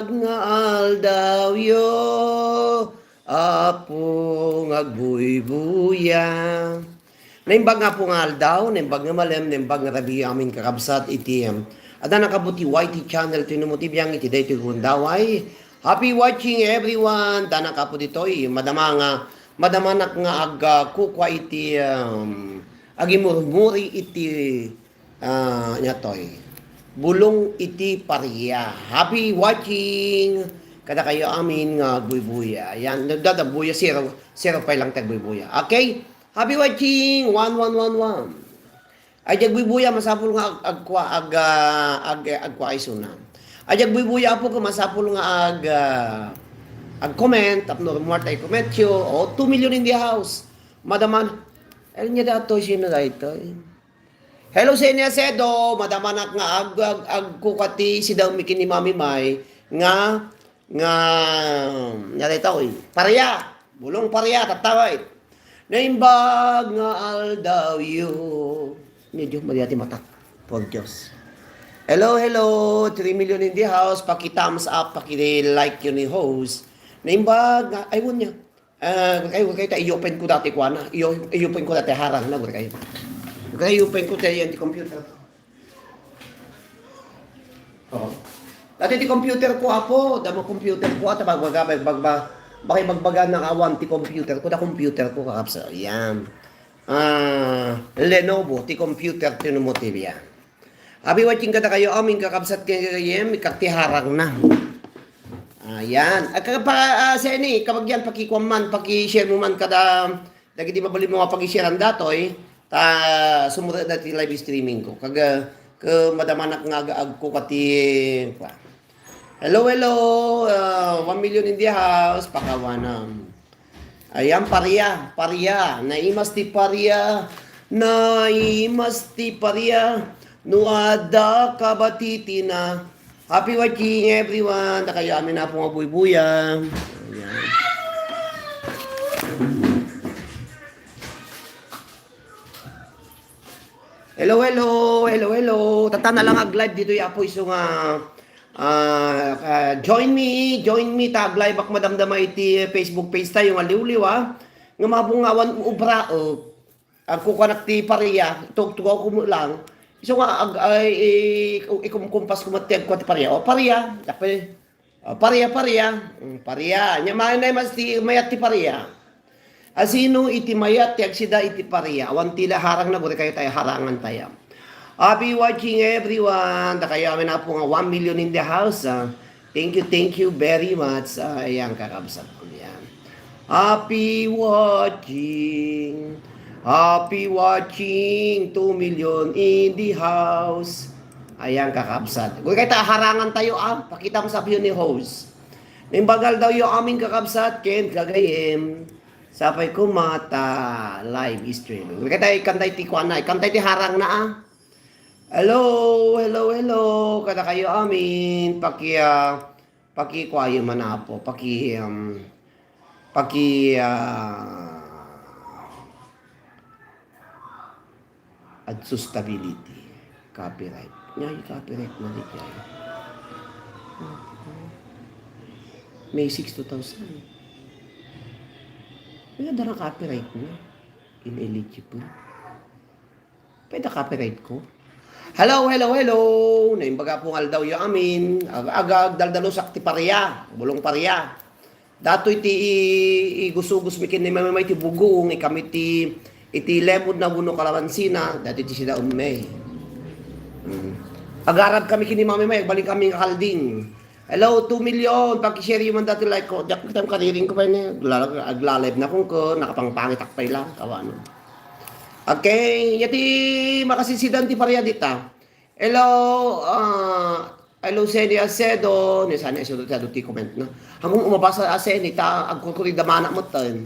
Nga aldaw yo, apo ngagbuy-buya. Naimbag nga po nga aldaw, naimbag nga malem, naimbag nga rabi amin kakabsat iti. Ada nakabuti YT channel tinumuti biyang iti dayto gundaway. Happy watching everyone. Dana ka po ditoy, madamanak nga kukwa iti agimurmuri iti nyatoy. Bulong iti pariya. Happy watching! Kada kayo amin nga buy-buya. Yan, buya, zero pa lang tag buy-buya. Okay? Happy watching! 1111. Ay, jag buy-buya, masapul nga agkwa ay sunan. Ay, jag buy-buya po ka masapul nga comment, tapno more tayo comment yo. O, 2 million in the house. Madaman, el niya dato, sino dito? Hello sa inyo, Sedo. Madamanak nga agkukati si daw mikini Mami May nga narito parya, bulong parya, tataway. Naimbag nga aldaw yo. Medyo mariati matak. For Diyos. Hello, 3 million in the house. Paki-thumbs up, paki-like yun ni host. Naimbag nga, ayun niya. Kayo tayo, i-open ko dati ko na. I-open ko dati harang na, kayo. Kaya yung ko tayo yung computer ko. Oo. Dati di computer ko apo, damo computer ko at bagbaga ng awan ti computer ko, computer ko kakapsa. Yan. Lenovo ti computer tinumotiv yan. Abi watching kada kayo aming kakapsat kayo ikatiharang na. Ayan. Sa ini, kapag yan pakikuan man, paki-share mo man kada dagiti mabali mo nga pag-share datoy. Sumunod natin live streaming ko. Madamanak nga ko kati. Hello, 1 million in the house. Pakawanam. Ayan, pariya. Naimas ti pariya. Nuada kabatiti na. Happy watching everyone. Kayo amin na po nga buy-buya. Ayan. Hello. Tata na lang ag-live dito yapo iso nga join me tag live ak madamdama iti Facebook page tayo nga liwliw nga mabungawan ubra ako kanak ti pariya tugtugaw ko mo lang iso nga ikumkumpas ko matiag ko ti pariya pariya nya manay mas ti mayat ti pariya. Asino iti mayat ti agsida iti pariya. Awan tila harang na guri kayo tayo harangan tayo. Happy watching everyone. Da kayo amin na po nga 1 million in the house. Thank you very much. Ayan kakabsat ko yan. Happy watching 2 million in the house. Ayan kakabsat. Guri kayo tayo harangan tayo pakita mo sa ni host. Nimbagal daw yung aming kakabsat. Ken kagayem. Sapay ko mata live stream. Kaya kantay ti kuana, kantay ti harang na Hello. Kada kayo amin paki kwayo man apo, ad stability copyright. Nya copyright na di kay. May 6 2000. Pwede na copyright mo. Ineligible. Pwede copyright ko. Hello. Naimbaga pong aldaw yung amin. Agag daldalo sakti pariya. Bulong pariya. Dato iti igusugos mikin ni mamay ti bugong. Ikamit iti lemod na buno kalawansina. Dati ti sila umay. Agarad kami kini mamay. Balik kami kakalding. Hello, 2 million. Pag-share yung man dati like ko. Diyak kitang kariring ko pa yun. Agla-live na kung ko. Nakapangpangit akpay lang. Kawano. Okay. Yati makasisidan ti pariya dita. Hello. Hello, Seni Acedo. Sana Acedo ti comment na. Hanggang umabasa Seni. Agkukuri damana mo tayo.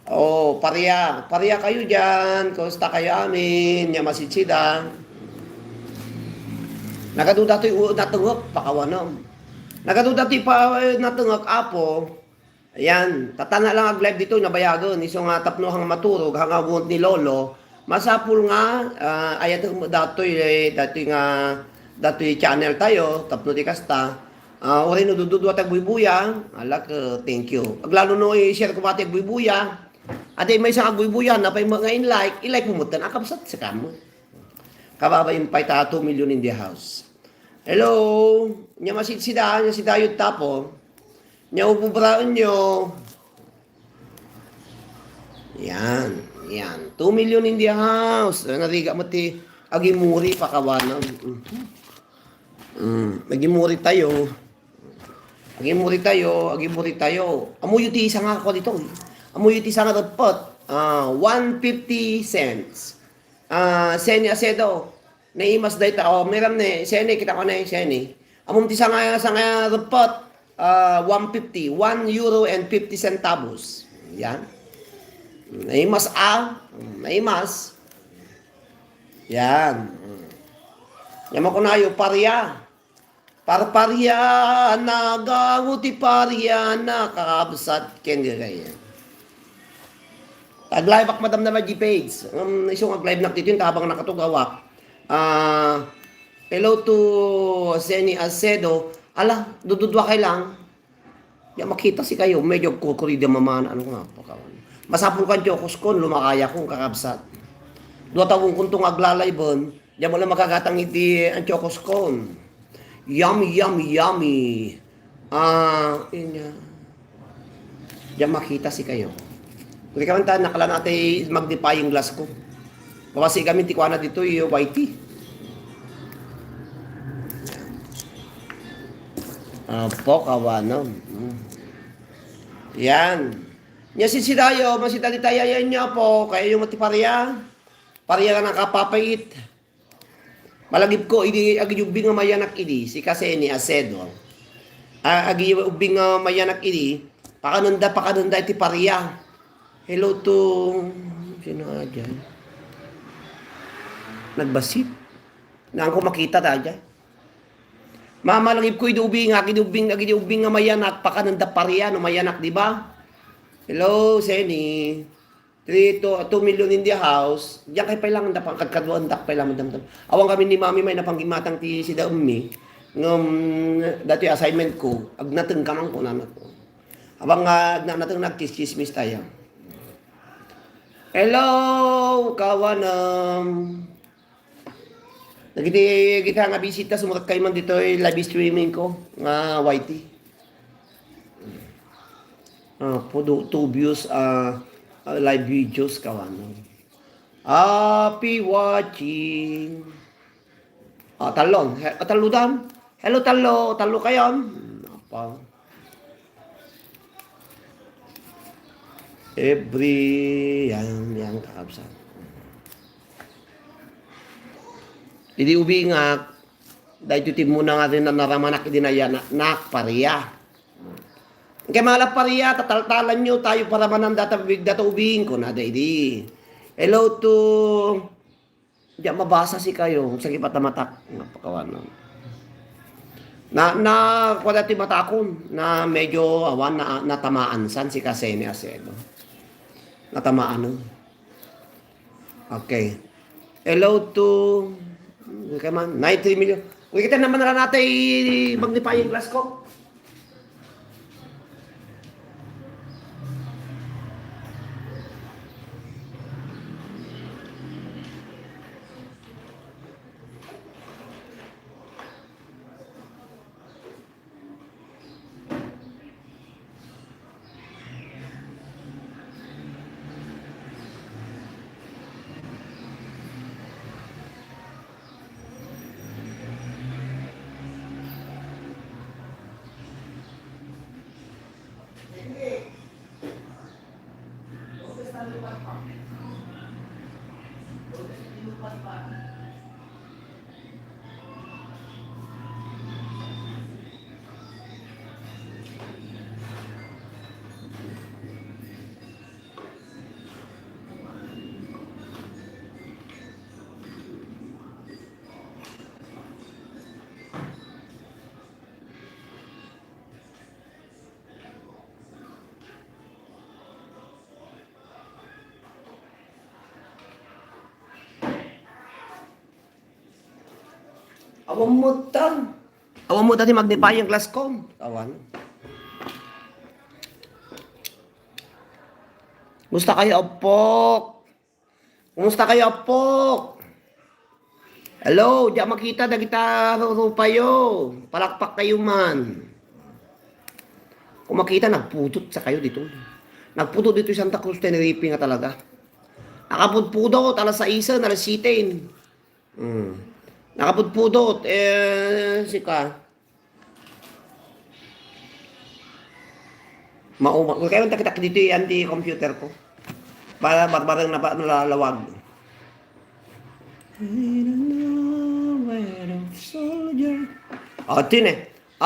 Oh, pariya. Pariya kayo dyan. Kusta kayo amin. Yamasitsida. Nagaduda to'y natungok, pakawanam. Nagaduda to'y natungok, apo. Ayan, tatana lang ag-live dito, nabayagon. Iso nga tapno maturog, hangawont ni Lolo. Masapul nga, ayat datoy nga datoy channel tayo, tapno di kasta. Uri no dududwa tag buybuya, ala ka, thank you. Aglalo no i-share ko pati ag buybuya. Ade may isang ag buybuya na pay mga in-like, i-like mo mutan, akabsat sa kamo. Kababa yung pay ta 2 million in the house. Hello, nya masid sida, nya sida yung tapo. Nya upubraon nyo. Yan, yan. 2 million in the house. Nariga mo ti, agimuri pa kawanam. Agimuri tayo. Agimuri tayo. Amuyo ti isa nga ako dito. Amuyo ti isa nga dapat. 150 cents. Seni asedo. Naimas day ta. Meram ne. Seni, kita ko na seni. Amum ti isa nga dapat. 150. 1 euro and 50 centavos. Yan. Naimas Naimas. Yan. Yaman ko na yung pariya. Parparya nagaguti parya nakakabsat kendi kaya. Tag-live ak madam na G page. Isong ag-live nak dito habang nakatugawak. Hello to Seni Acedo. Ala, dududwa kay lang. Ya makita si kayo, medyo kukurida mamana ano nga pakawan. Masapul kan jokos kon lumakaya kong kakabsat. Dua tawong kuntong aglalayban, di mo lang makagatang iti ang jokos kon. Yummy. Yun. Diyan makita si kayo. Kung ikaw ang nakala natin magnify yung glass ko. Kasi kami tikwana dito yung whitey. Po, kawanom. Yan. Nya sisidayo, masita di tayo yan niya po. Kaya yung matiparya. Parya ka nakapapait. Malagip ko, agi ubing nga mayanak idi, si Seni Acedo. Agi ubing nga mayanak idi, pakanunda iti pariya. Hello to, sino nga dyan? Nagbasit. Nang ko makita ta dyan. Mamalagip ko, agi ubing nga mayanak, pakanunda pariya, no mayanak, di ba? Hello, Seni. 2 million in the house. Diyan kay pailangan da pangkadkadwan dak pailangan damdam. Awang kami ni Mami may napanggimatang ti si Daumi. Dati assignment ko, agnateng kamang ko na ko. Abang agnateng nagchismis tayo. Hello, kawanam. Kita nga bisita sumurat kay man dito live streaming ko nga YT. Pudo 2 views live videos kawan. Happy watching. Talon. Taludan. Hello talo kayo. Apa? Yang kakabsan. Idi ubi nga dahil tutim muna nga rin na naramanak idinaya nak pariya. Kaya malap pariya, tataltalan nyo tayo para manang dataubing ko na di. Hello to... Diyan mabasa si kayo, sa kipatamatak. Napakawan. Kuwala ti matakon, na medyo awan na natamaan san si Seni Acedo. Natamaan. Okay. Hello to... Okay man, 93 million. Kung kita naman na natin magnify yung glass ko. Awang mutan. Awan mo dati magnify yung glass ko. Awan. Musta kayo, Opok? Kumusta kayo, Opok? Hello, di makita na kita rupayo. Palakpak kayo man. Kung makita, nagpudot sa kayo dito. Nagpudot dito yung Santa Cruz, Tenerife nga talaga. Nakapudpudot, alas 6, alas 7. Nakapudpudot, sika. Kaya kita dito yung anti-computer ko. Para barbarang nalalawag. Tine.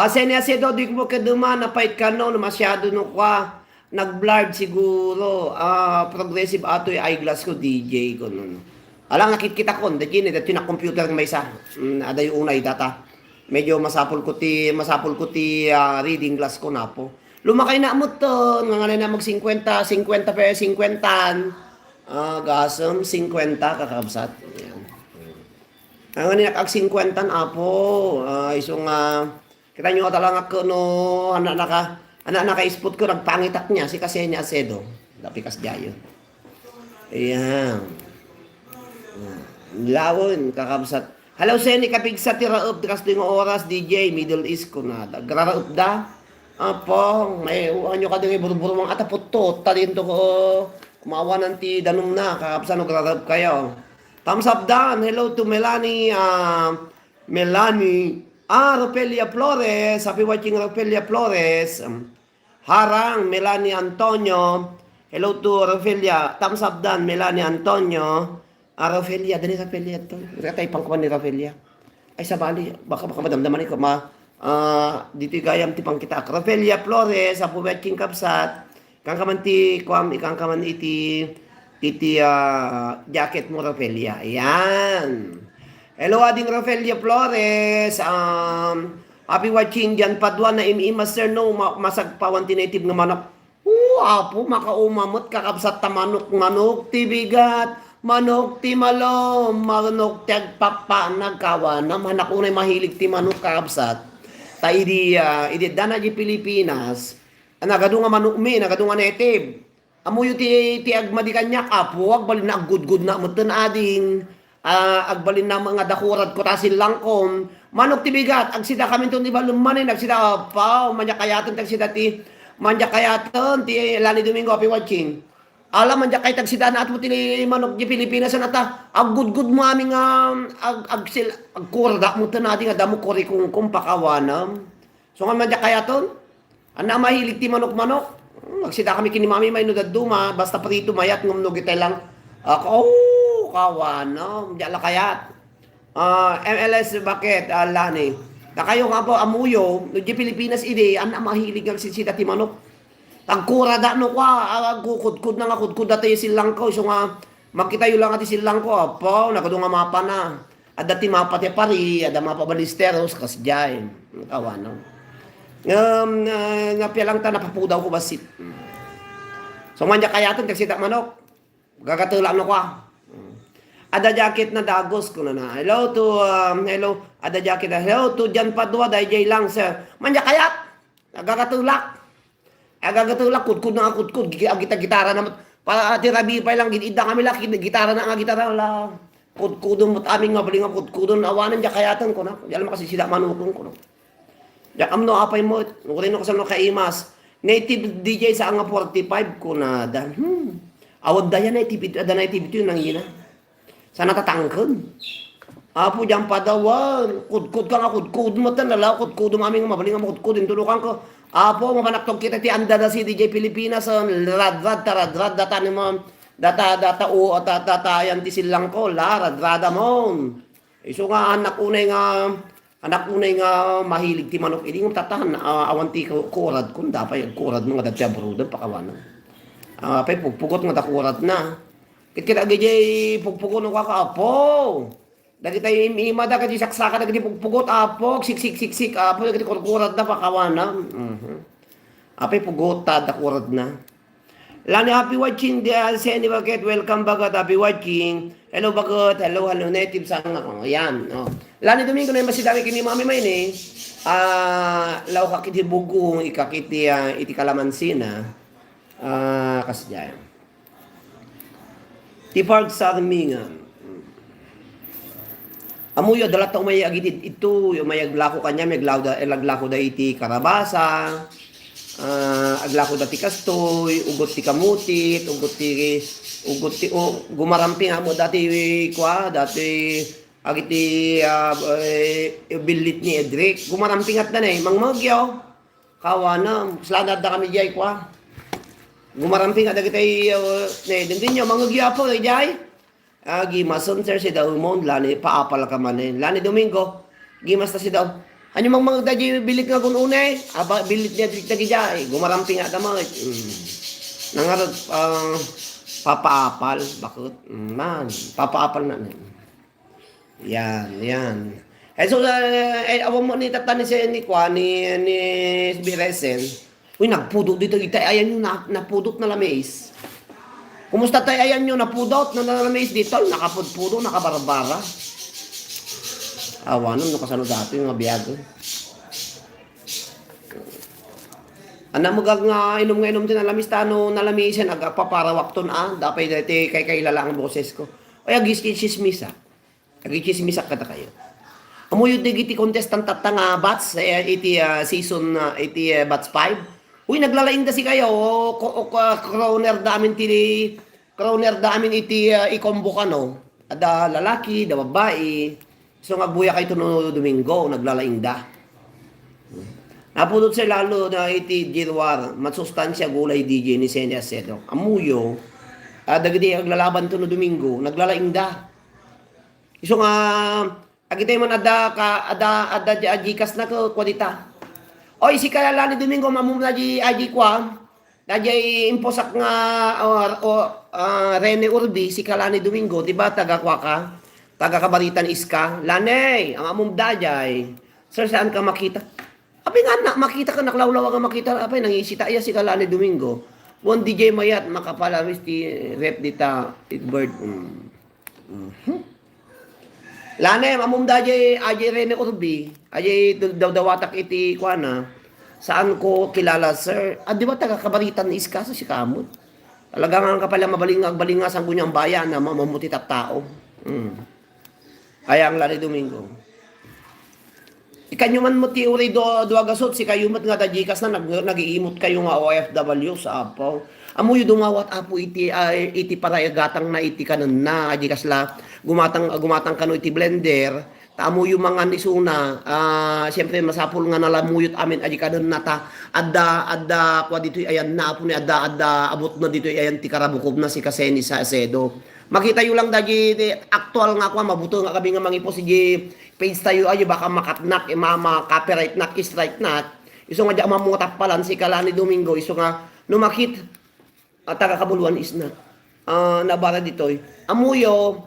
Senya sedo di ko kaduma na pait kano na masyado no kwa nag-blurred siguro. Progressive ato yung eyeglass ko DJ ko no. Alang nakikita ko dati ni dati na computer may isa. Ada yung unay data. Medyo masapol ko ti reading glass ko na po. Lumakay na mo to, nga na mag 50 per 50. Gasam 50 kakabsat. Yan. Ang nag 50 apo. Isong kita nyo talaga ko no anak naka-spot ko nagpangitak niya si Kasenya Acedo. Dapikas diayo. Ayan. Lawon kakabsat. Hello Seni kapig sa tiraop kas ting oras DJ Middle East ko na. Graraop da. Apo, may anyo ka din buru-buru mga atapot to. Talin to ko kumawa ng ti danong na. Kakapsa nagrarap kayo. Thumbs up down. Hello to Melanie. Ropelia Flores. Happy watching Ropelia Flores. Harang, Melanie Antonio. Hello to Ropelia. Thumbs up down, Melanie Antonio. Ropelia, dali Ropelia to. Katay pangkuman ni Ropelia. Ay sabali, baka madamdaman ko dito gayam ti pang kita. Ropelia Flores, sa puwetking kapsat. Kang kamanti, ikang kaman iti jacket mo Ropelia. Ayan. Hello ading Ropelia Flores. Happy watching dyan padwa na Master no masagpawan tinative nga manok. Apo makaumamot kakabsat ta manok ti bigat. Manok ti malom, manok ti agpapa nagkawanam. Hanak unay mahilig ti manok kakabsat. Ta idi dana di Pilipinas. Nagadu nga manok mi, nagadu nga native. Amuyo ti agmadi kanyak apo, agbalin na good na mutan ading. Agbalin na mga dakurat ko tasil langkom. Manok ti bigat, agsida kami to ni balumanin, agsida pa, manja kayaton tagsida ti manja kayaton ti Lani Domingo happy watching. Alam manja kay tagsida na atmo ti manok di Pilipinas na ta. Agud mo aming agkurda mo tan ading adamo kori kung pakawanam. So nga manja kayaton, ana mahilig ti manok-manok. Agsida kami kini mami may nudaduma, basta prito mayat ngumno gitay lang. Ako kawanam, di ala kayat. MLS bakit Lani? Na kayo nga po amuyo, no di Pilipinas ide, ana mahilig ang sisida ti manok. Tagkura da no kwa, kudkud na nga kudkud dati silang ko. So nga, makita yun lang ati silang ko. Apo, nakado nga mapa na. At dati mapa te pari, ada mapa balisteros, kasjay. Kawan, no? Napya lang ta, napapudaw ko basit. So manja kayatan, tagsita manok. Gagatula no kwa. Ada jacket na dagos ko na na. Hello to, ada jacket na. Hello to Jan Padua, dahil lang sir. Manja kayat, gagatulak. Agagatulak, kudkud na kudkud, gitara na, para tirabi pa lang, ginida kami laki, gitara na nga, gitara lang. Kudkudon mo't aming nga, baling nga kudkudon, awanan, diya kayatan ko na. Diyan kasi sila manukong ko na. Diyan amno, apay mo, nukurin ko sa mga kaimas. Native DJ sa nga 45 ko na, awad daya native ito yung nangina. Sa natatangkon. Apo, diyan padawan, kudkud ka nga, kudkud mo tan, lalaw, kudkudon aming nga, mabaling nga, kudkudin, tulukan ko. Apo, mapanaktog kita ti anda da si DJ Pilipinas radrad data ni mo data yan ti silang ko radrada mo. Iso nga anak unay nga mahilig ti manok idi mo tatahan awan ti kurad kun dapay kurad mga datya brudan pakawanan. Pay pugpugot nga dakurad na. Kit gijay pugpugot no ka apo. Dagi tayo imada ka di saksaka dagi pugpugot apok siksik apo dagi kurkurad na pakawana. Apay pugot ta dakurad na. Lani happy watching dia Seni bakit welcome bagat happy watching. Hello bagat hello native sang ako. Yan. Lani Domingo na masidami kini mami may ni. law kakiti bugong ikakiti iti kalamansina. Kasya. Ti park sa mingan. Amuyo dalat ta umay agitid ito, yung may aglako kanya, may aglako da iti karabasa, aglako da ti kastoy, ugot ti kamutit, ugot ti gumaramping amo dati agiti bilit ni Edric, gumaramping at na mangmagyaw, kawana, slanad da kami jay kwa. Gumaramping at agiti din nyo, mangagyaw po jay. Gimason sir si daw mo lani paapal ka manin lani Domingo gimas ta si daw anyo mang mga daji bilit nga kun unay aba bilit niya dik tagijay gumaramping nga tama nangarot papaapal bakit man papaapal na yan so awang mo ni tatani si ni kwa ni Biresen uy nagpudot dito kita ayan yung napudot na lamis. Kumusta tayo ayan nyo, napudot, nanalamis dito, nakapudpudo, nakabarbara. Awanon, nakasanod dati yung mga biyago. Ano mo gag nga, inom din nalamis, tano nalamisan, nagpaparawakton dapay dati kay lalang ang boses ko. Ay, agis-chismisa. Agis-chismisa kata kayo. Amuyo digiti contestant tatanga bats, iti season, iti bats 5. Uy, naglalaing da si kayo, crowner da amin iti ikombo ka, no? Ada lalaki, da babae. So, ngagbuya kayo no Domingo, naglalaing da. Napudot sa lalo na iti jirwar, matsustansya gulay DJ ni Senny Acedo. Amuyo, dagiti aglalaban to no Domingo, naglalaing da. So, agitay man ada jikas na ko, kwadita. Oy, si kaya ni Domingo mamum na di aji kwa. Dajay imposak nga Rene Urbi si Kalani Domingo, di ba taga kwa ka? Taga Kabaritan Iska. Lanay, ang amum dajay. Sir, saan ka makita? Abi nga makita ka naklawlaw ka makita. Abi nangisita iya si Kalani Domingo. One DJ Mayat makapalamis ti rep dita Bird. Lanay, amum dajay aji Rene Urbi. Ajay daw-dawatak iti kuana. Saan ko kilala, sir? Di ba taga Kabaritan Iska sa si Kamot? Talagang ang kapala mabalingas ang gunyang bayan na mamamutit at tao. Ay ang Lari Domingo. Ikanyo man mo ti uri duagasot, si kayo mat nga tajikas na nag-iimot kayo nga OFW sa Apo. Amuyo dumawat Apo iti parayagatang na iti kanon na, ajikas la, gumatang kano iti blender. Tamo yung mga nisuna, siyempre masapul nga nalamuyot amin aji kadon nata adda kwa dito ayan na apo ni adda abot na dito ayan ti karabukob na si Kaseni sa Acedo. Makita yo lang daji actual nga kwa mabuto nga kami nga mangipo si page tayo ayo baka makatnak mama copyright nak strike nak. Iso nga di mamutap palan si Kalani Domingo iso nga numakit taga kabuluan is na. Nabara ditoy. Amuyo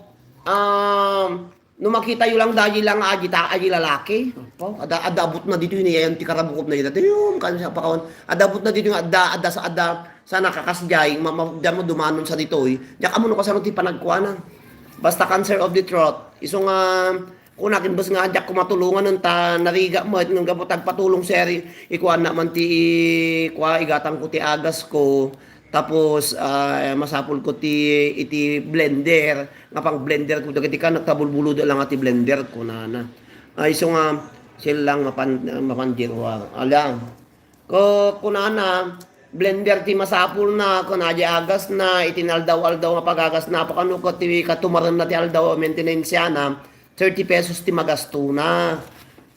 no makita yo lang dahil lang aji lalaki. Ada abot na dito yun yan ti karabukob na yun. Yung kansa pa kawan. Ada abot na dito yung ada sa nakakasjay mo dumanon sa dito Diyak amo no kasano ti panagkuana. Basta cancer of the throat. Iso nga kunakin bas nga diyak kumatulungan ng nariga mo at nung gabotag patulong seri ikuan na man ti igatang ko ti agas ko. Tapos masapul ko iti blender nga pang blender ko dagiti ka nagtabulbulod lang ati blender ko na iso nga silang mapandirwa alang ko kunana blender ti masapul na kun aja agas na itinaldaw nga pagagas na pakano ko ti katumaran na ti aldaw maintenance na 30 pesos ti magasto na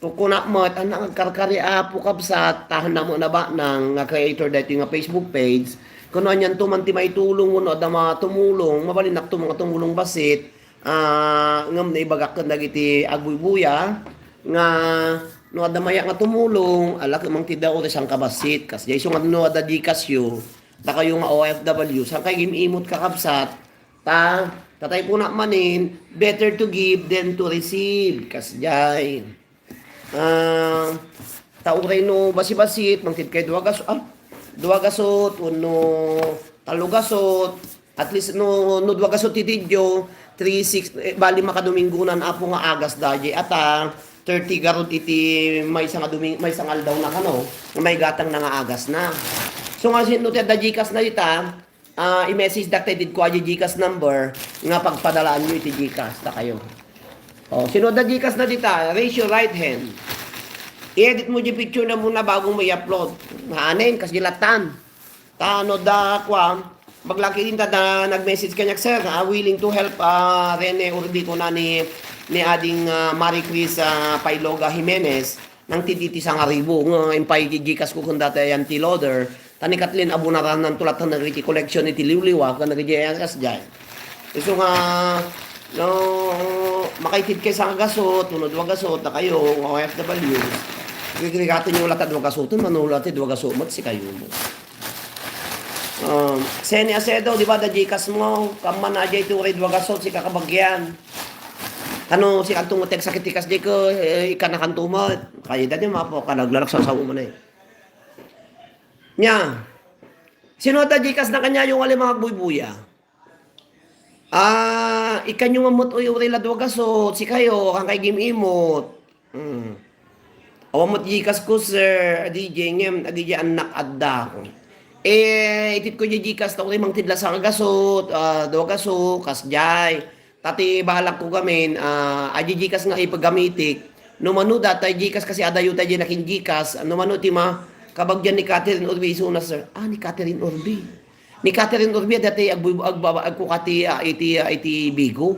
kuna mo at ang karkari apo kabsat tahan na mo na ba ng creator dati nga Facebook page. Kung anyan tuman ti may tulong mo da tumulong mabalinak to mga tumulong basit ngam na ibagak kan dagiti agbuy-buya nga no ada maya nga tumulong alak mang ti daw sang kabasit kas iso nga no ada dikasyo ta kayo nga OFW sang kay gimimot ka kapsat tatay po na manin better to give than to receive kas jay tauray no basi-basit mangtid kay dua gasot uno talo gasot at least no dua gasot ti tidyo 3-6 bali makadomingunan apo nga agas daji at 30 garod iti may isang may isang aldaw na kano, may gatang na nga agas na. So nga sino da Gcash na ita, i-message that did ko aji Gcash number nga pagpadalaan nyo iti Gcash ta kayo. Oh, sino da Gcash na dita, raise your right hand. I-edit mo di picture na muna bago mo i-upload. Haanin, kas gilatan. Tano da kwa, maglaki din ta da nag-message kanya, sir, willing to help Rene Urbi ko na ni ading Marie Chris Pailoga Jimenez nang tititi sa ngaribo ng impay Gcash ko kung dati yan ti-loader. Tani Kathleen abunaran ng tulat na nagiti collection iti liwliwa kung nagiti kas dyan. So nga, no, makaitid kayo sa gasot, tunod wa gasot na kayo, OFW. Gigrigatin yung latad wa gasot, manulatid wa gasot, si kayo mo. Seni Acedo, di ba da Gcash mo, kaman na jay turid wa gasot, si kakabagyan. Ano, si kantong utek sakit tikas di ko, ikanakantumot. Kaya dati mapo, kanaglalak sa mo na eh. Nya, sino da Gcash na kanya yung wali mga buybuya? Ikan yung amot o yung rila duwagasot, si kayo, kang kay game imot. Awamot Gcash ko, sir, DJ ngem, DJ anak adda ko. Itit ko yung Gcash na ko rin mang tidla sa kagasot, duwagasot, kasjay. Tati bahalak ko gamin, aji Gcash nga ipagamitik. No manu datay Gcash kasi adayo tayo nakin Gcash. No manu ti ma kabagyan ni Catherine Urbi isuna sir. Ni Catherine Urbi. Ni Catherine Urbi dati agkukati iti Bigo.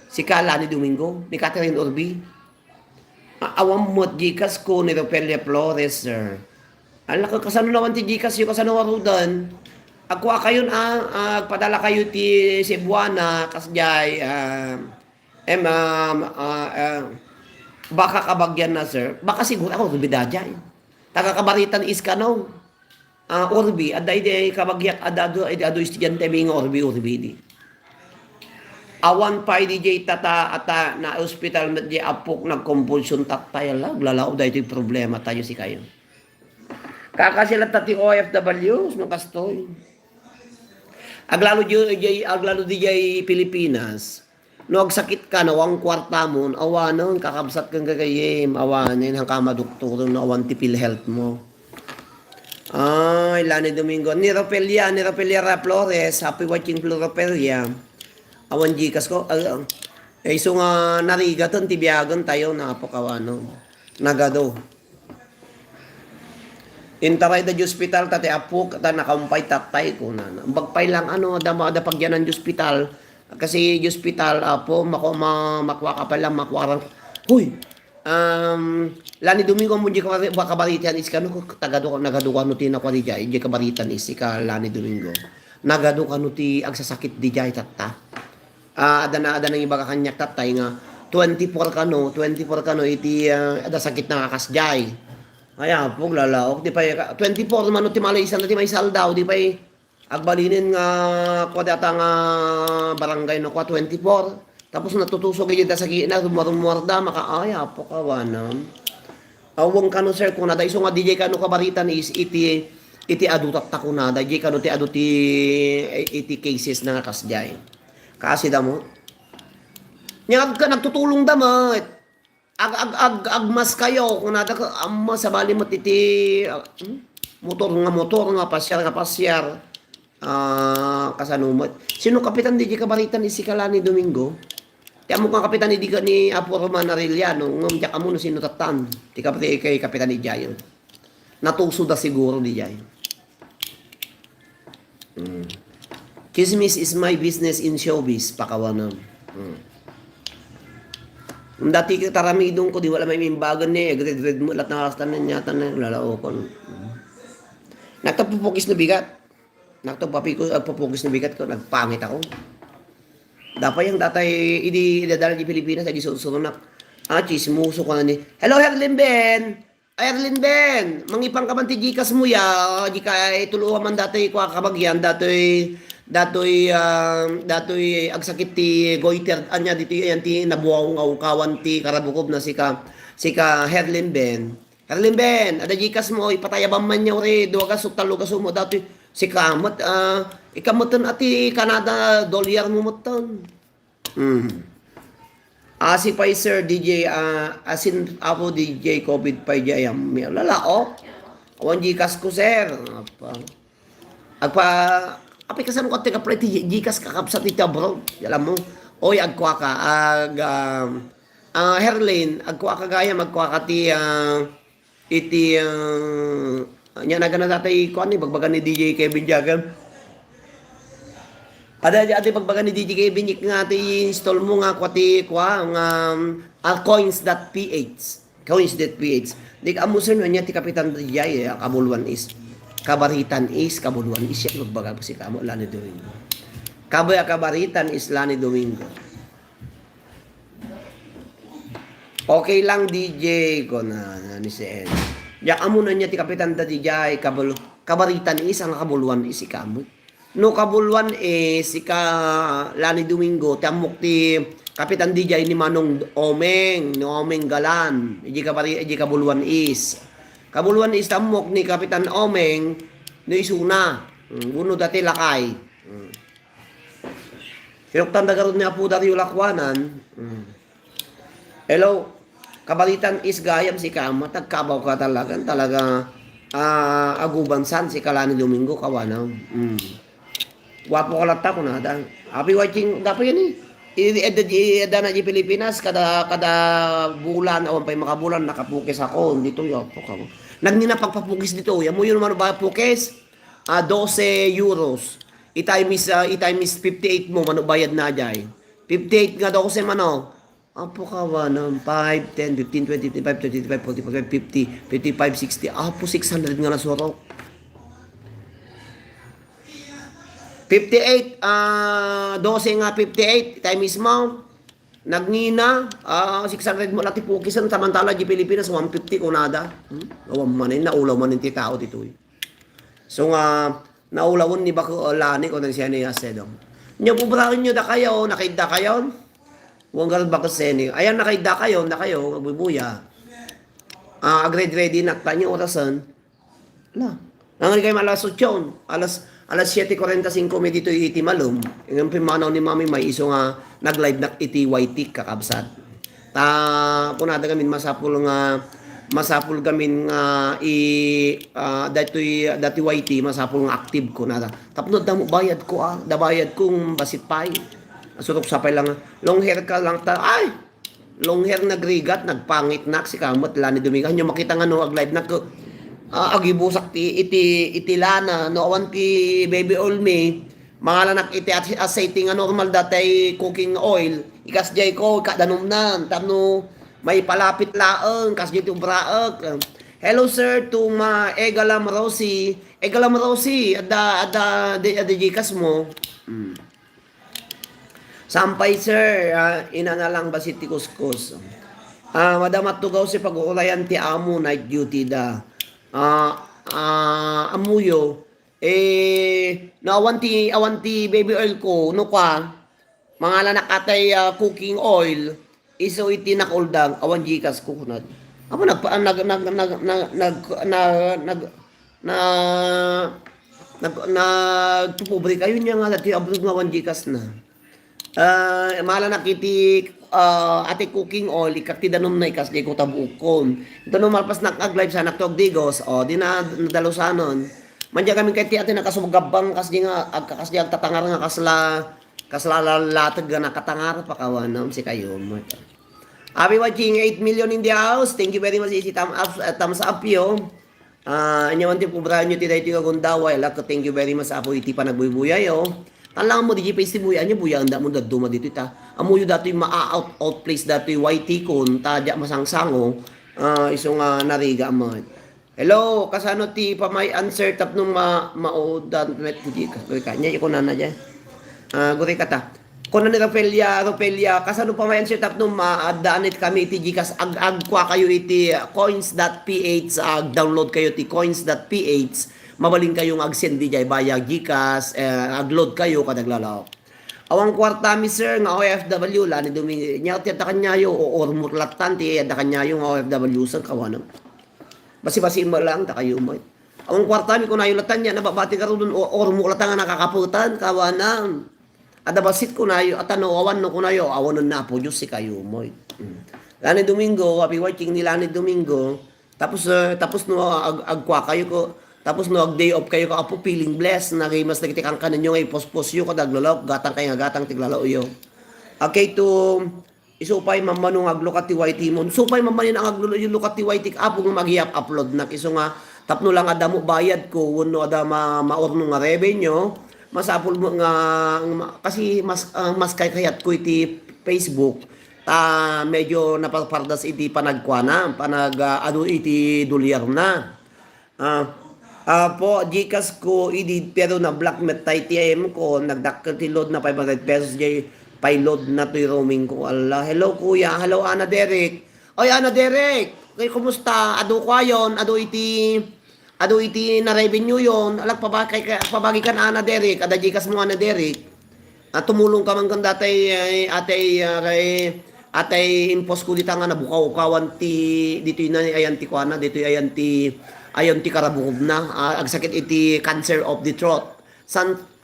Si Kala ni Domingo. Ni Catherine Urbi. Awam mo Gcash ko ni Ropelia Flores sir. Ala ka kasano naman ti Gcash yung kasano warudan. Ako kayon padala kayo ti Cebuana kasjay baka kabagyan na sir. Baka siguro ako bidadjay. Taga kabaritan is kano. Orbi aday day kabagyak adado estudyante bing Orbi di. Awan pa DJ tata ata na hospital met di apok nagkompulsyon tatay lalaw day ti problema tayo si kayo. Kakasila tati OFW no kastoy. Aglalo di jay Pilipinas. No agsakit ka nawang kwarta mo, awanon kakabsat kang gagayem, awanin hang kama doktor no awan ti PhilHealth mo. Lani Domingo, ni Ropelia Flores, happy watching Ropelia. Awan Gcash ko, so nga narigaton ti biyagon tayo na apokawano. Nagado. Intaray da hospital tate apok ta nakampay tatay ko na. Bagpay lang dama da pagyanan hospital kasi hospital apo makwa ka pa lang makwarang. Hoy. Lani Domingo mo di ka kabaritan is kanu tagado nagado kanu ti nakwari jay di kabaritan is ka Lani Domingo. Nagado kanu ti agsasakit di jay tatta. Ada nang iba ka kanyak tatay nga 24 kano iti ada sakit na kasjay. Kaya po lalaok di pa 24 man ti Malaysia na ti may saldaw di pa agbalinin nga kwadata nga barangay no kwa 24 tapos natutusok gyud sa kina rumorda makaaya po kawanam awang kano sir kun naday so nga DJ kano kabaritan is iti adutat ta kuna DJ kano ti adu iti cases na kasjay kasi damo nya nagtutulong damat agmas kayo kung nada ka amma sa bali mo titi motor nga pasyar kasanumot sino kapitan di kabaritan ni si Kalani Domingo kaya mo kang kapitan ni Apo Roman Arellano ngam diya kamo no sino tatan ti kay kapitan ni Jayon natuso da siguro di Jayon Kismis is my business in showbiz pakawanam dati taramidong ko di wala may imbagan ni grade mo lahat ng kastan niya tanan lalao ko nagtapupukis na bigat nagpupukis na bigat ko nagpangit ako dapat yung datay idadala di Pilipinas ay susunak chismoso ko na ni hello Herlin Ben mangipang ka man ti Gcash mo ya di ka ituluan man dati ko kabagyan datoy agsakit ti goiter anya dito yan ti nabuaw ng kawan ti karabukob na si ka Herlin Ben ada Gcash mo ipatayabang man niya ore duwa ka talo ka sumo datoy si kamat ikamutan ati Canada dolyar mo mutan Si Pfizer, DJ, asin ako DJ COVID pa jayam. Lala, oh. Awan Gcash ko, sir. Agpa, api kasan ko teka preti Gcash kakapsat ita bro. Alam mo, oy agkwa ka, Herlin, agkwa ka gaya, magkwa ka ti, iti, nya na gana tatay ko ani bagbagan ni DJ Kevin Jagam. Ada ati pagbaga ni DJ Kevin nga ti install mo nga kwati kwa nga coins.ph. Coins.ph. Dik amusen nya ti kapitan DJ kabuluan is. Kabaritan is kabuluan is siya magbaga si kamo Lani Domingo. Kabaritan is Lani Domingo. Okay lang DJ ko na ni Sen. Ya amo na niya ti kapitan DJ kabaritan is ang kabuluan is si kamo. No kabuluan si ka Lani Domingo tamok ti kapitan DJ ni Manong Omeng, ni Omeng Galan. Iji kabuluan is. Kabuluan is tamok ni kapitan Omeng ni Isuna. Guno dati lakay. Sinuktan dagarod ni Apo Dario Lakwanan. Hello. Kabalitan is gayam si Kama, tagkabaw ka talaga agubansan si Kalani Domingo kawanam. Wapo kalata ko na dan. Abi watching dapat yan Ida na di Pilipinas kada bulan awan pay makabulan nakapukis ako dito yo po ka. Nagnina pagpapukis dito. Yamo yun man ba pukis? 12 euros. I-times 58 mo mano bayad na jay. 58 nga 12 mano. Apo ka ba ng 5, 10, 15, 20, 25, 30, 45, 50, 55, 60. Apo 600 nga na sorok. 58, 12 nga 58, times mo, nagnina, 600 mo lati pukisan, samantala di Pilipinas, 150 kunada. Awam manin, naulaw manin ti tao dito. So nga, naulawon ni Bako Lani ko nang siya niya sedong. Nyo pubrahin nyo da kayo, nakaida kayo? Huwag galad Bako Seni. Ayan, nakaida kayo, magbubuya. Agreed-ready, nakta nyo orasan. Wala. Nangan kayo alas 8, alas 7:45 may dito iti malum. Yung pimanaw ni Mami may iso nga nag-live na iti YT kakabsat. Punada kami masapul gamin nga dati YT masapul nga active ko na. Tapno damo bayad ko da bayad kong basit pay. Sutok sapay lang long hair ka lang ay long hair nagrigat nagpangit nak si kamot Lani Domingo. Nyo makita nga no ag-live na ko. Agibusak iti lana no awan ti baby olmi mga lanak iti asay nga normal datay cooking oil ikas jay ko kadanom nan tapno may palapit laeng kas jay braek. Hello sir to Egalam Rosie ada Gcash mo. Sampay sir ina na lang ba si ti kuskus. Madam at tugaw si pag-uulayan ti amo night duty da. Amuyo no awanti baby oil ko no ka mga lanak atay cooking oil iso iti nakuldang awan Gcash ko kunad amo nagpupobre kayo niya nga dati abroad nga awan Gcash na mala nakiti ate cooking oil ikakti danom na ikas di ko tabukon ito no malpas nag-live sa naktog digos di na nadalusanon manja kami kay ti ate nakasumagabang kas di nga agkakas di agtatangar nga kasla latag nga nakatangar pa kawanam si kayo mo Abi watching 8 million in the house. Thank you very much isi thumbs up yo. Anyaman ti pubrahan nyo ti dahi ti kagundaway. Thank you very much apo iti pa nagbuy-buya yo. Talang mo di face ti buya nyo buya anda mo daduma dito ita. Amuyo dati outplace dati YT kon tadya masangsango. Iso nga nariga mo. Hello, kasano ti pamay answer tap nung maudan met di kanya iko na dyan. Guri kata. Kuno ni Ropelia, kasano pamay answer tap nung maadaanit kami ti Gcash agkwa kayo iti coins.ph download kayo ti coins.ph. Mabaling kayong ag-send di jay baya Gcash agload kayo kadaglalaw. Awang kwarta mi sir nga OFW Lani Domingo nya ti kanya yo or murlatan ti ada kanya yung OFW sa kawanam. Basi-basi mo lang ta kayo mo. Awang kwarta mi kun ayulatan nya nababati ka ron or murlatan nga nakakaputan kawanam. adabasit ko na yo, at ano, awan no ko na yo, awan na po, Diyos si kayo mo. Lani Domingo, happy watching ni Lani Domingo, tapos no, agkwa kayo ko, tapos no, ag day off kayo ka apo, feeling blessed, mas nagtitikang ka ninyo ngay, pospos yo, kadaglalok, gatang kayo nga, gatang tiglalo yo. Okay, to, isupay mamanong aglukat ti YT mo. Supay mamanin ang aglukat yung lukat ti YT apo nga mag-i-up upload na. Iso nga, tapno lang ada mo bayad ko, wano ada maorno nga revenue, masapol mo nga, kasi mas kayat ko iti Facebook, medyo napapardas iti panagkwana, ano iti dolyar na. Po, Gcash ko, pero na black met TM ko, nagdakkel ti load na 500 pesos jay payload na to roaming ko. Allah, hello kuya, hello Ana Derek. Oy Ana Derek, kay kumusta? Ado ko ayon, ado iti na revenue yon. Alak pabagi kan Ana Derek, ada Gcash mo Ana Derek. Tumulong ka man kan datay atay impos ko dita nga nabukaw kawan ti dito na ayan ti kuana, dito ayan ti karabukog na. Agsakit iti cancer of the throat.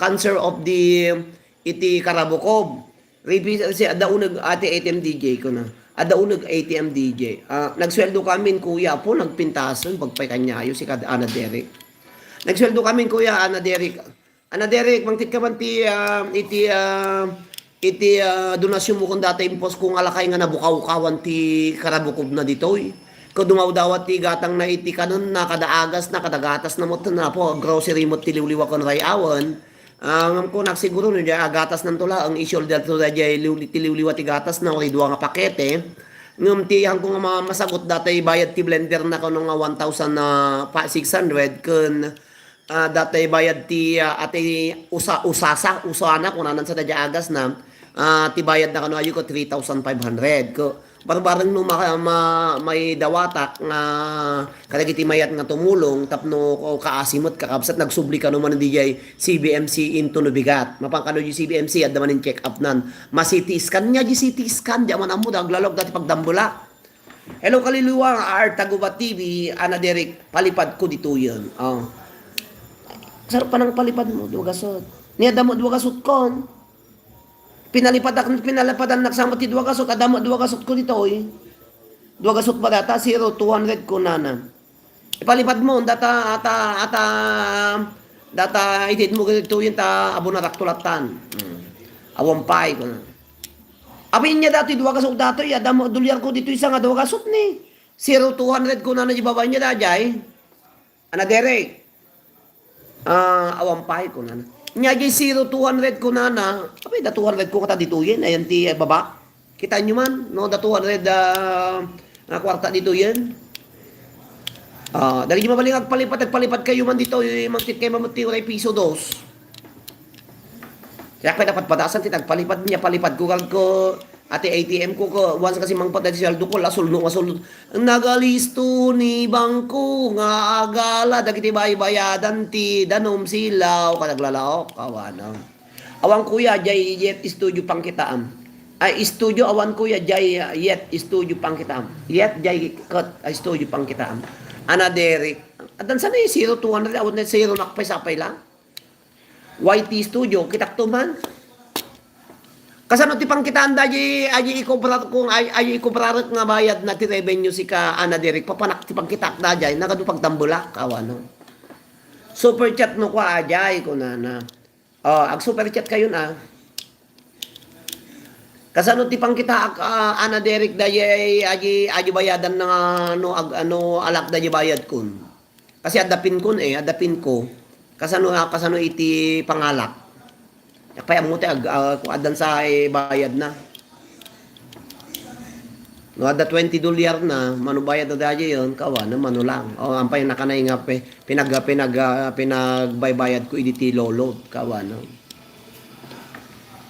Cancer of the iti karabukog. Si adaunag ate ATM DJ ko na. Adaunag ATM DJ. Nagsweldo kami kuya po nagpintason pagpay kanyayo si Ana Derek. Nagsweldo kami kuya Ana Derek. Ana Derek mangtit ka man iti donasyon mo kung dati impos kung alakay nga nabukaw kawan ti karabukob na ditoy. Ko dumaw dawat ti gatang na iti kanon na kadaagas na kadagatas na mo na po grocery mo tiliwliwa kon rayawan. Ko nagsiguro no diya gatas ng tula ang isyol dito diya tiliwliwa ti gatas na ori duwa nga pakete. Ngum ti hang ko nga masagot dati bayad ti blender na kuno nga 1,600 kun dati bayad ti ati usana kunanan sa diya agas na ti bayad na kuno ayo ko 3,500 ko. Barbarang no may dawatak nga kadagiti mayat nga tumulong tapno ko kaasimot kakabsat nagsubli ka naman DJ CBMC into nubigat mapangkano di CBMC at naman in check up nan ma-CT scan nya di CT scan di man amo daglalog dati pagdambula. Hello kaluluwa Art Taguba TV Ana Derek palipad ko dito yun. Sarap pa ng palipad mo duwagasot niya damo duwagasot kon pinalipadan nagsama ti dua gasot adamo dua gasot ko dito dua gasot pa data 0,200 ko nana ipalipad mo data itit mo dito yung ta abo na raktulatan awampay ko na abin niya dati dua gasot dato adamo dolyar ko dito isa nga dua gasot ni 0,200 ko nana ibaba niya dajay Ana Derek awampay ko nana nya di 0,200 ko na abay da 200 ko kata dituyin ayan ti baba kita nyo man no da 200 na kwarta dito yan dali nyo mabaling agpalipat kayo man dito magtit kayo mamuti uray piso dos kaya kayo dapat patasan ti tagpalipad niya palipad ko ko ate ATM ko once kasi mangpatay si Aldo ko lasul nagalisto ni bangko nga agala dagiti bayadan ti danom silaw kadaglalao kawana awan kuya jay yet studio pang kitaam ay studio awan kuya jay yet studio pang kitaam yet jay cut ay studio pang kitaam Ana Derek adan sana 0,200 awan na 0 nakpay sapay lang YT studio kitak tuman kasano ti pangkitaan da aji ikobrar kung aji ikobrar nga bayad na ti revenue si ka Ana Derek papanak ti pangkitak da jay nagadu pagdambula kawano super chat no kwa ajay ko na ag super chat kayo na kasano ti pangkita Ana Derek da aji bayadan na ano alak da bayad kun kasi adapin ko kasano iti pangalak kaya mo tayo, kung adan sa bayad na. No, ada 20 dolyar na, manubayad na dahil yun, kawa na, manulang. O, ampay nakanay nga, pinagbaybayad ko, iditi lolod, kawa na.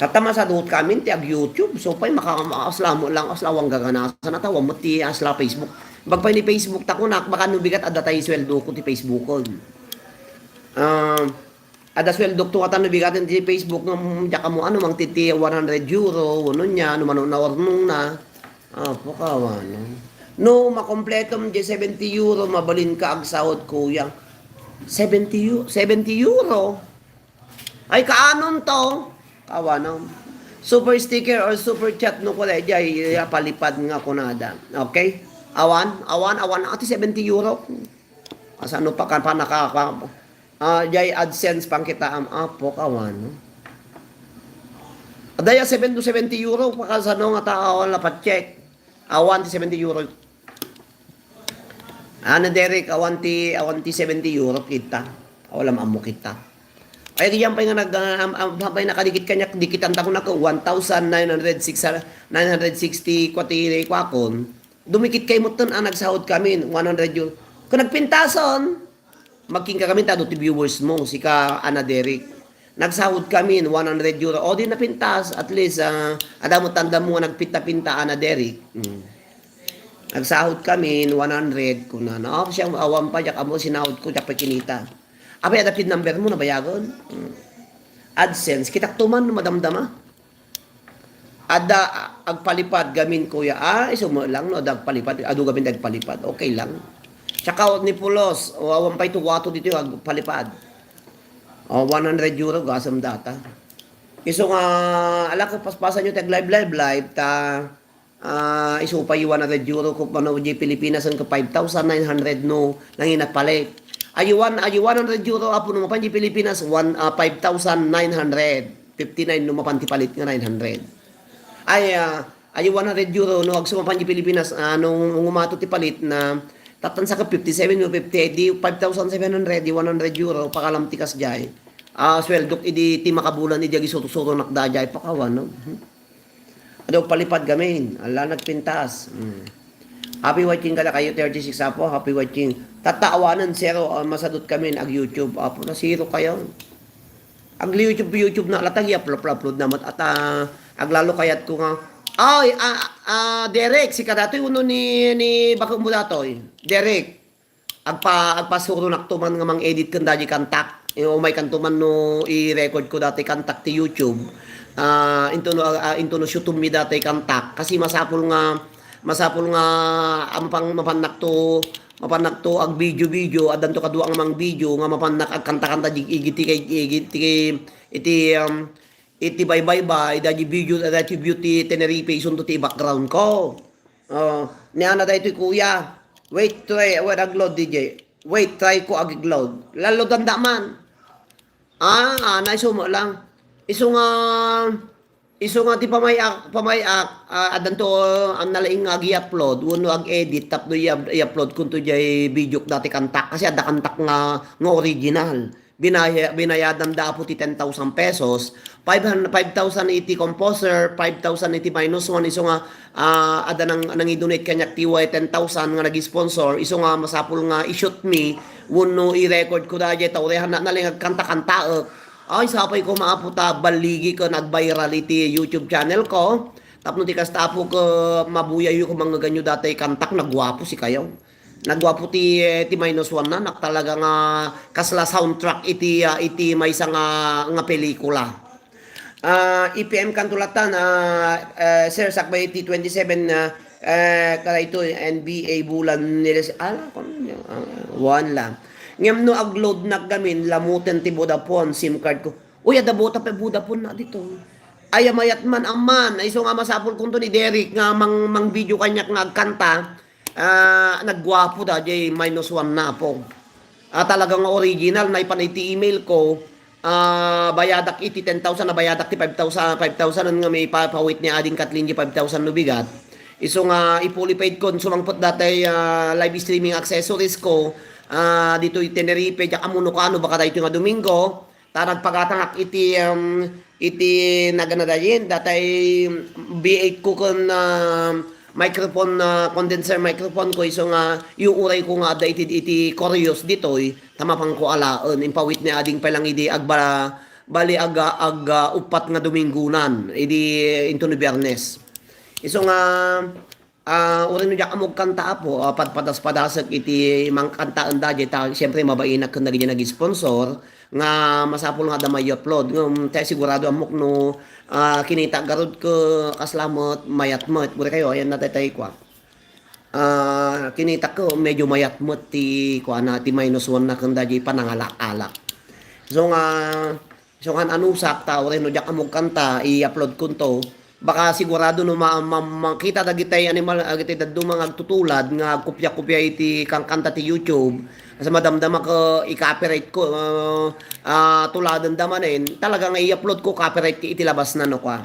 Tatama sa doot kami, ti ag YouTube, so pa'y makakasla mo lang, aslawang gaganasan, natawa mo ti asla Facebook. Bagpay ni Facebook, tako na, baka nubigat, ada tayo sweldo ko ti Facebook ko. Ada sweldo to katan bigatin di Facebook ng jaka mo ano mang titi 100 euro ano nya ano man na ornong na pakawa no makompleto mo di 70 euro mabalin ka ang sahod kuya 70 euro ay kaanon to Kawanom. Super sticker or super chat no ko jay palipad nga kunada. Okay? Awan ati 70 euro. Asa no pa kan pa nakaka jay AdSense pang kita am apo kawan. No? Adaya 7 to 70 euro pa sa no nga tao la pa check. Awan ti 70 euro. Ano Derek awanti 70 euro kita. Wala amo kita. Ay diyan pa nga nag nakadikit kanya dikitan ta ko na ko 1,960 kwatire kwakon. Dumikit kay mo ton nagsahod kami 100 euro. Kung nagpintason magking ka kami tado ti viewers mo si ka Ana Derek. Nagsahod kami 100 euro. O di napintas at least ada mo tanda mo nagpinta-pinta Ana Derek. Nagsahod kami 100 kuna na siya awan pa jak amo sinahod ko jak pakinita. Abay, ada PIN number mo na bayagon. AdSense, kitak tuman madamdama. Ada agpalipad gamin kuya. Isumo lang no agpalipad. Adu gamin agpalipad. Okay lang. Tsaka ni Pulos, awan pa ito wato dito yung agpalipad. 100 euro gasam data. Iso nga ala ko paspasan nyo tag live ta iso pa yung 100 euro ko pano di Pilipinas ang 5,900 no nang inapalit. Ayuan 100 euro apo no mapan di Pilipinas 5,959 no mapan ti palit nga 900. Ay 100 euro no ag sumapan di Pilipinas nung umato ti palit na tatansa ka 57 no 50 di 5,700 di 100 euro pakalam ti kasjay. Sweldo idi ti makabulan idi agi suto-suto nakdajay pakawan no. Ado palipad gamin ala nagpintas. Happy watching kada kayo 36 apo, happy watching. Tatawanan zero masadot kami ag YouTube apo na zero kayo. Ag YouTube na latag i-upload naman at aglalo kayat ko nga. Ay Derek si kadatoy uno ni bakong mo datoy. Derek agpasuro naktuman nga mang edit kan daji kantak. O may kantuman no i-record ko dati kantak ti YouTube. Into no shoot mi dati kantak kasi masapol nga ampang mapanak to ag video adan to kadua nga mang video nga mapanak ag kanta-kanta igiti iti bye daji video daji beauty Tenerife isun to ti background ko. Ni ana daytoy kuya. Wait agload DJ. Wait try ko ag-load. Lalo danda man. Naisumo lang. Iso nga ti pamayak adan to ang nalaing ag i-upload uno ag edit tapno i-upload kunto jay video dati kantak kasi ada kantak nga original binayadan da po ti 10,000 pesos 5,000 iti composer 5,000 iti minus 1 iso nga ada nang i-donate kanya tiway 10,000 nga nag-sponsor iso nga masapul nga i-shoot me uno i-record ko da jay tawrehan na naling ag kanta-kanta ay sapay ko maaputa baligi ko nag-virality YouTube channel ko. Tapno ti kastapo ko mabuya yu ko mga ganyo dati kantak nagwapo si kayo. Nagwapo ti minus one na talaga nga kasla soundtrack iti may isa nga pelikula. IPM kantulatan Sir Sakbay iti 27 kada ito NBA bulan nila one lang. Ngam no agload na gamin lamuten ti Vodafone SIM card ko. Uy adabota pa Vodafone na dito. Ay mayat man aman ay so nga masapol kunto ni Derek nga mang video kanya nga agkanta naggwapo da jay minus 1 na po. Talagang original na ipaniti email ko bayadak iti 10,000 na bayadak ti 5,000 nga may papawit ni ading Kathleen 5,000 no bigat. Iso nga i-fully paid ko sumangpot dati live streaming accessories ko dito iti Tenerife jak amuno kano baka dito nga Domingo tarag pagatangak iti naganadayin datay B8 ko kon microphone condenser microphone ko iso nga yung uray ko nga da iti Corios dito tamapang ko alaon impawit ni ading palang idi agba bali upat nga Domingunan idi into ni Biyernes iso nga urin no jak amog kanta po padpadas-padasag iti mang kanta anda ta syempre mabainak kun naging nag-sponsor nga masapol nga da may upload ngum tay sigurado amok no kinita garud ko kaslamot mayatmot bure kayo ayan natay ko kinita ko medyo mayatmot ti ko na ti minus 1 na kun daji panangalak-alak so nga So kan anusak tao rin no jak amog kanta i-upload ko to. Baka sigurado no makita dagitay animal agitay daddo mga tutulad nga kopya-kopya iti kang kanta ti YouTube. Sa madamdama ko i-copyright ko tuladan damanin talaga nga i-upload ko copyright iti labas na no ka.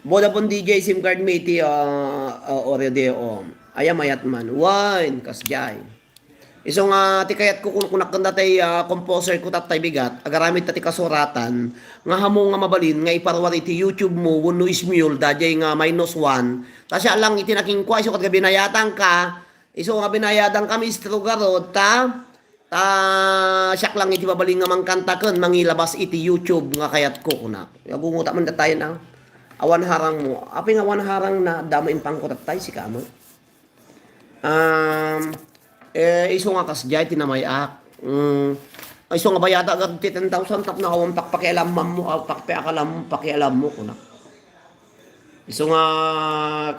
Vodafone DJ SIM card me iti already ayam mayat man wine kasjay. Iso nga ti kayat ko kunak datay composer ko tatay bigat agaramit ti kasuratan nga hamo nga mabalin nga iparwar iti YouTube mo wenno ismule dajay nga -1 ta siya lang iti naking kwa iso kat binayatan ka iso nga binayadan kami istrugarod ta siya lang iti babalin nga mangkanta ken mangilabas iti YouTube nga kayat ko kunak agunguta man datayon na awan harang mo apay nga awan harang na damain pang ko tatay si kamo iso nga kasjay tinamayak. Iso nga bayata agad 10,000 tap na kawang pakialam mo, pakialam mo kuna. Iso nga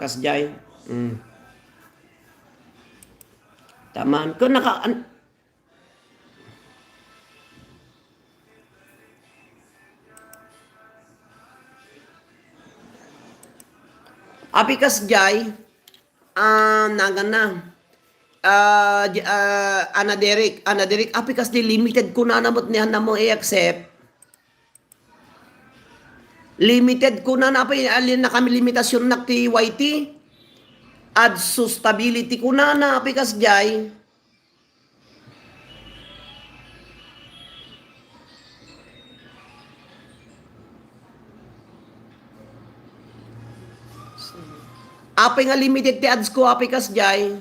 kasjay. Taman kun api kasjay nagan na. Ana Derek, apikas di limited ko na namot niyan na mo i-accept. Limited ko na napay alin na kami limitasyon na ti YT. Add stability ko na apikas jay. Apay nga limited ti ads ko apikas jay.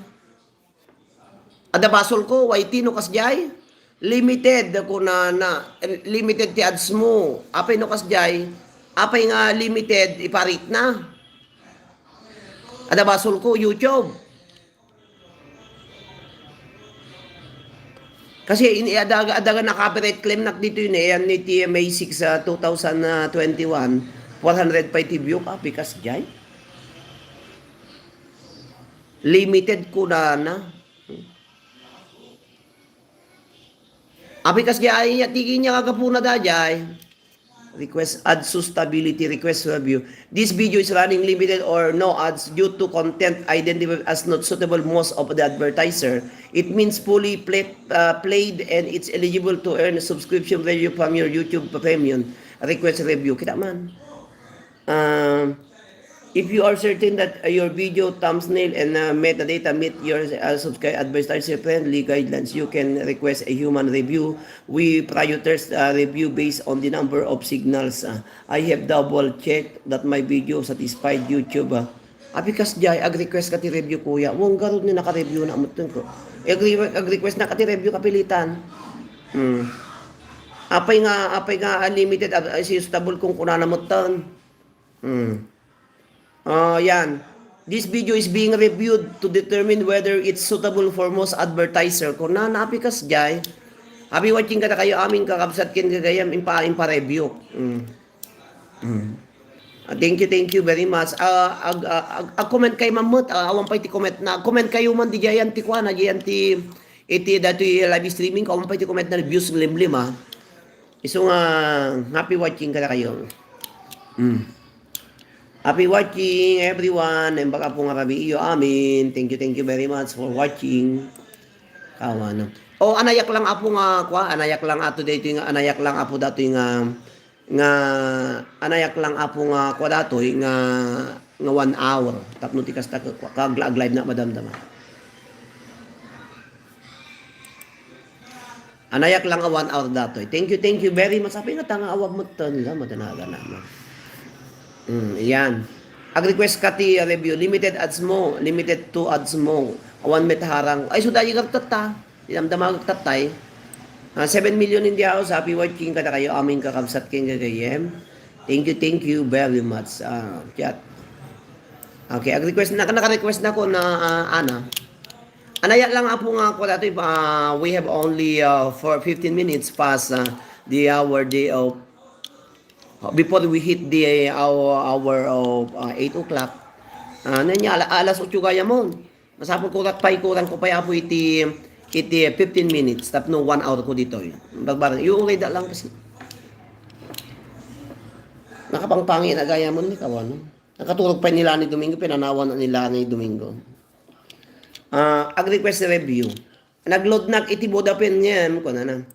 Ada basol ko, YT no kasjay. Limited ko na limited ti ads mo. Apay no kasjay. Apay nga limited iparit na. Ada basol ko, YouTube. Kasi adaga na copyright claim nak dito yun yan ni TMA 6 2021. 405 view copy kasjay. Limited ko na. Apikas jay tigin niya kagapuna da jay. Request add stability request review. This video is running limited or no ads due to content identified as not suitable most of the advertiser. It means fully played and it's eligible to earn a subscription value from your YouTube Premium. Request review. Kita man. If you are certain that your video thumbnail and metadata meet your subscribe advertiser friendly guidelines, you can request a human review. We prioritize review based on the number of signals. I have double checked that my video satisfied YouTube. Apikas jay ag-request ka ti review kuya. Wong garod ni naka-review na amutun ko. Ag-request na ka ti review kapilitan. Apay nga unlimited stable kung kuna namutan. Yan. This video is being reviewed to determine whether it's suitable for most advertiser. Kung naapikas jay, happy watching ka na kayo aming kakabsat kin kagayam impa-review. Thank you very much. Comment kay mamut, awan pa iti comment na. Comment kayo man di jayan ti kwa na jayan ti iti dati live streaming, awan pa iti comment na reviews lim-lim ha. So nga, happy watching ka na kayo. Happy watching everyone and baka po nga rabi iyo amin. Thank you very much for watching. Kawan. Anayak lang apo nga anayak lang ato dito nga anayak lang apo dato nga anayak lang apo nga dato nga 1 hour. Tapno tikas ta kag live na madamdama. Anayak lang 1 hour dato. Thank you very much. Sabi nga tanga awag mo ton la madanaga naman. Yan. Ag-request ka ti review. Limited ads mo. Limited to ads mo. Awan met harang. Ay, so dahil kagtata. Dinamdamag tatay. 7 million in the house. Happy watching ka na kayo. Aming kakabsat king gagayem. Thank you very much. Chat. Okay, ag-request na. Naka-request na ko na Ana. Anaya lang po nga ko dito. We have only for 15 minutes past the hour day of before we hit the hour of 8 o'clock. Nanya alas 8 kaya mo. Masapon ko kurang ko pa po iti 15 minutes. Tapno 1 hour ko dito. Bagbarang yung reda lang kasi. Nakapangpangi na gaya mo ni kawan. Nakaturog pa nila ni Domingo, pinanawan na nila ni Domingo. Ag request review. Nagload nag iti Vodafone niyan ko na.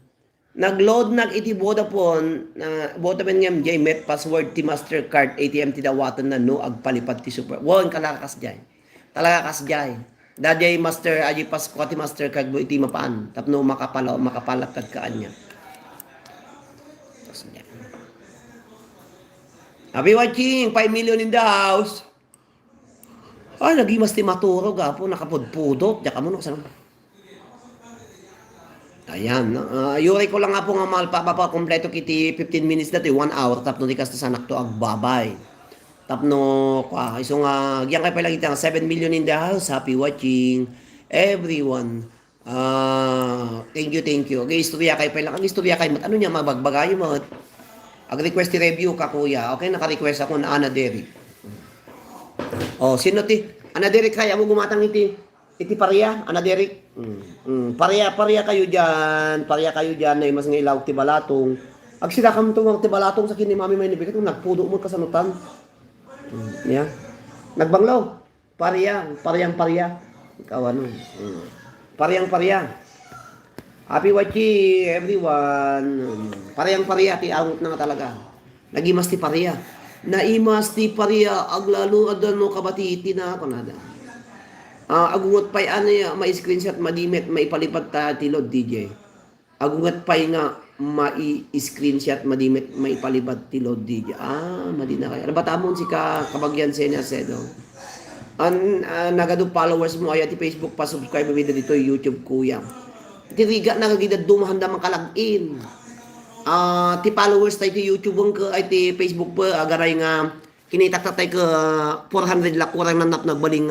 Nagload nag iti Vodafone na Vodafone niyan jay met password ti Mastercard ATM ti dawatan na no agpalipad ti super. Won kalakas jay. Talaga kas jay. Dadjay master aji Pasko ti Mastercard mo iti mapaan. Tapno makapalat kaan niya. Happy watching, 5 million in the house. Ay, nagimas ti maturo gapo, nakapudpudot. Diyan ka mo, saan? Ayan, yuri ko lang nga po nga mahal pa kompleto kiti 15 minutes na to, 1 hour, tapno di kas na sanak to agbabay. Tapno, iso nga, diyan kayo pala kita, 7 million in the house, happy watching, everyone. Thank you. Okay, istorya kayo pala, ang istorya kayo, ano niya, mabagbagayo mo, ag-request review ka kuya. Okay, naka-request ako na Ana Derek. Oh, sino ti? Ana Derek kaya mo gumatang iti pareya, Ana Derek. Pareya kayo diyan. Pareya kayo diyan na mas ngilaw ti balatong. Ag sila kam tumang ti balatong sa kini mami may nibigat nagpudo mo kasanutan. Yeah. Nagbanglaw. Parehang pareya. Ikaw ano? Parehang. Happy watching everyone. Parehang ti angot na nga talaga. Nagimas ti pareya. Naimas ti pareya aglalo adano kabati na kanada. Agungot pay ano ya may screenshot madimit maipalipat ta tilod DJ. Agungot pay nga mai-screenshot madimit maipalipat tilod DJ. Madina kay. Batamon si kabagyan senya sedo. Nagado followers mo ay ti Facebook pa subscribe mo dito YouTube kuya. Tiriga na kagida dumahanda man kalagin. Ti followers tayo ti YouTube ka ay ti Facebook pa agaray nga kinitak tay ka 400 lakurang nanap nagbaling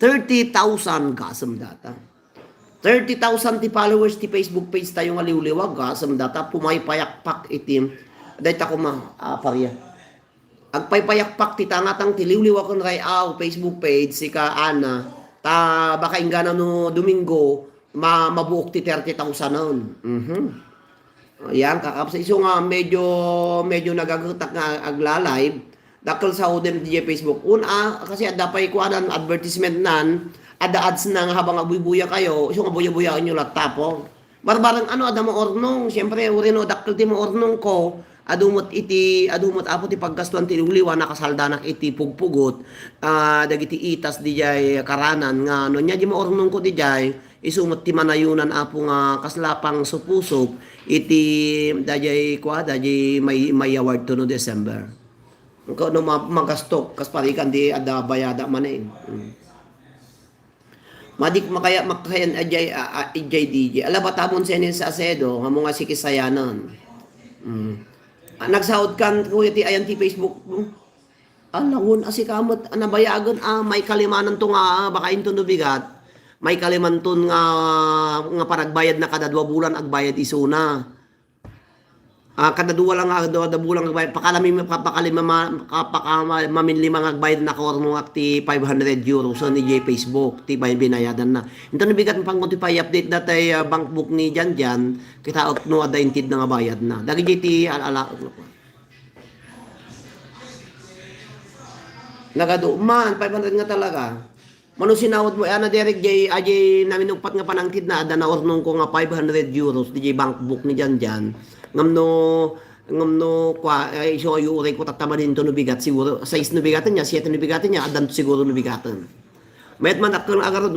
30,000 gasam data. 30,000 ti followers ti Facebook page tayo nga liwliwag gasam data pumaypayakpak itim dayta ko pareya. Agpaypayakpak ti tangatang ti liwliwag kon ray Facebook page si ka Ana ta baka ingana no Domingo mabuok ti 30,000 noon. Ayan, kakapsa iso nga medyo nagagutak nga agla-live. Dakil sa udem DJ Facebook. Kasi adapay ko adan advertisement nan, ada ads nang habang agbubuya kayo, iso nga buya-buyaan nyo latapo. Barbarang ada mo ornong, siyempre urino dakil ti mo ornong ko, adumot apo ti paggastuan ti uliwa nakasaldanak iti pugpugot, dagiti itas dijay karanan nga nya di mo ornong ko dijay isumot ti manayunan apo nga kaslapang supusok iti dajay may award to no December. Ko no magastok kas parikan di ada bayada man Madik makayan ajay DJ. Ala batamon senin sa asedo nga mga sikisayanan. Nagsaod kan kuya ti ayan ti Facebook mo. Alangon asikamot anabayagan may kalimanan to nga baka into no bigat. May kalimanton nga paragbayad na kada 2 bulan agbayad isuna. Kada 2 lang kada bulan agbayad maminlima agbayad na korno ti 500 euros so ni Facebook ti binayadan na. Ito nabigat pang notify update datay bank book ni Jan kita no ada intid na nga bayad na. Dagi ti alala nagado man 500 nga talaga. Mano sinawad mo, Ana Derek, ajay namin upat nga panangkid na, ada na ornong ko nga 500 euros, di bank book ni Jan. Ngamno, iso ayuri ko tatama din to nubigat, siguro, 6 nubigatan niya, 7 nubigatan niya, adan siguro nubigatan. Mayat man akong agarod,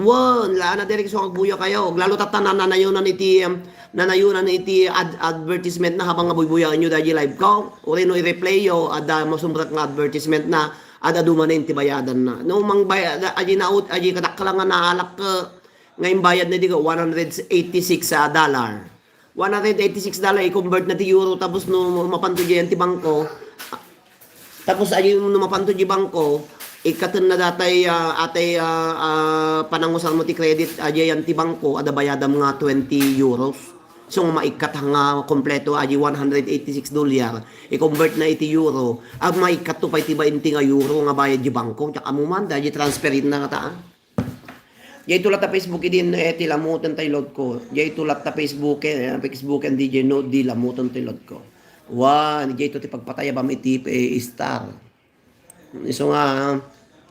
Ana Derek, so agbuya kayo, lalo tatanan nanayunan iti advertisement na habang abuybuyan nyo dahil live ko, uri no i-replay yo, ada masumbrat nga advertisement na, ada dumanin ti bayadan na. No mang bayad aji naut aji kadakla nga naalak ka ngayon bayad na digo $186. $186 i-convert na ti euro tapos no mapanto diyan ti bangko. Tapos aji no mapanto di bangko ikaten na datay panangusan mo ti credit aji yan ti bangko ada bayadam nga 20 euros. So maikat nga kompleto aji $186 i-convert na iti euro ag maikat to pa iti 20 nga euro nga bayad di bangko tsaka mo man dahi transferin na nga taan jay tulat ta Facebook din iti lamutan tay load ko jay tulat ta Facebook and DJ no di lamutan tay load ko Ni Jay ti pagpataya ba iti star. So nga,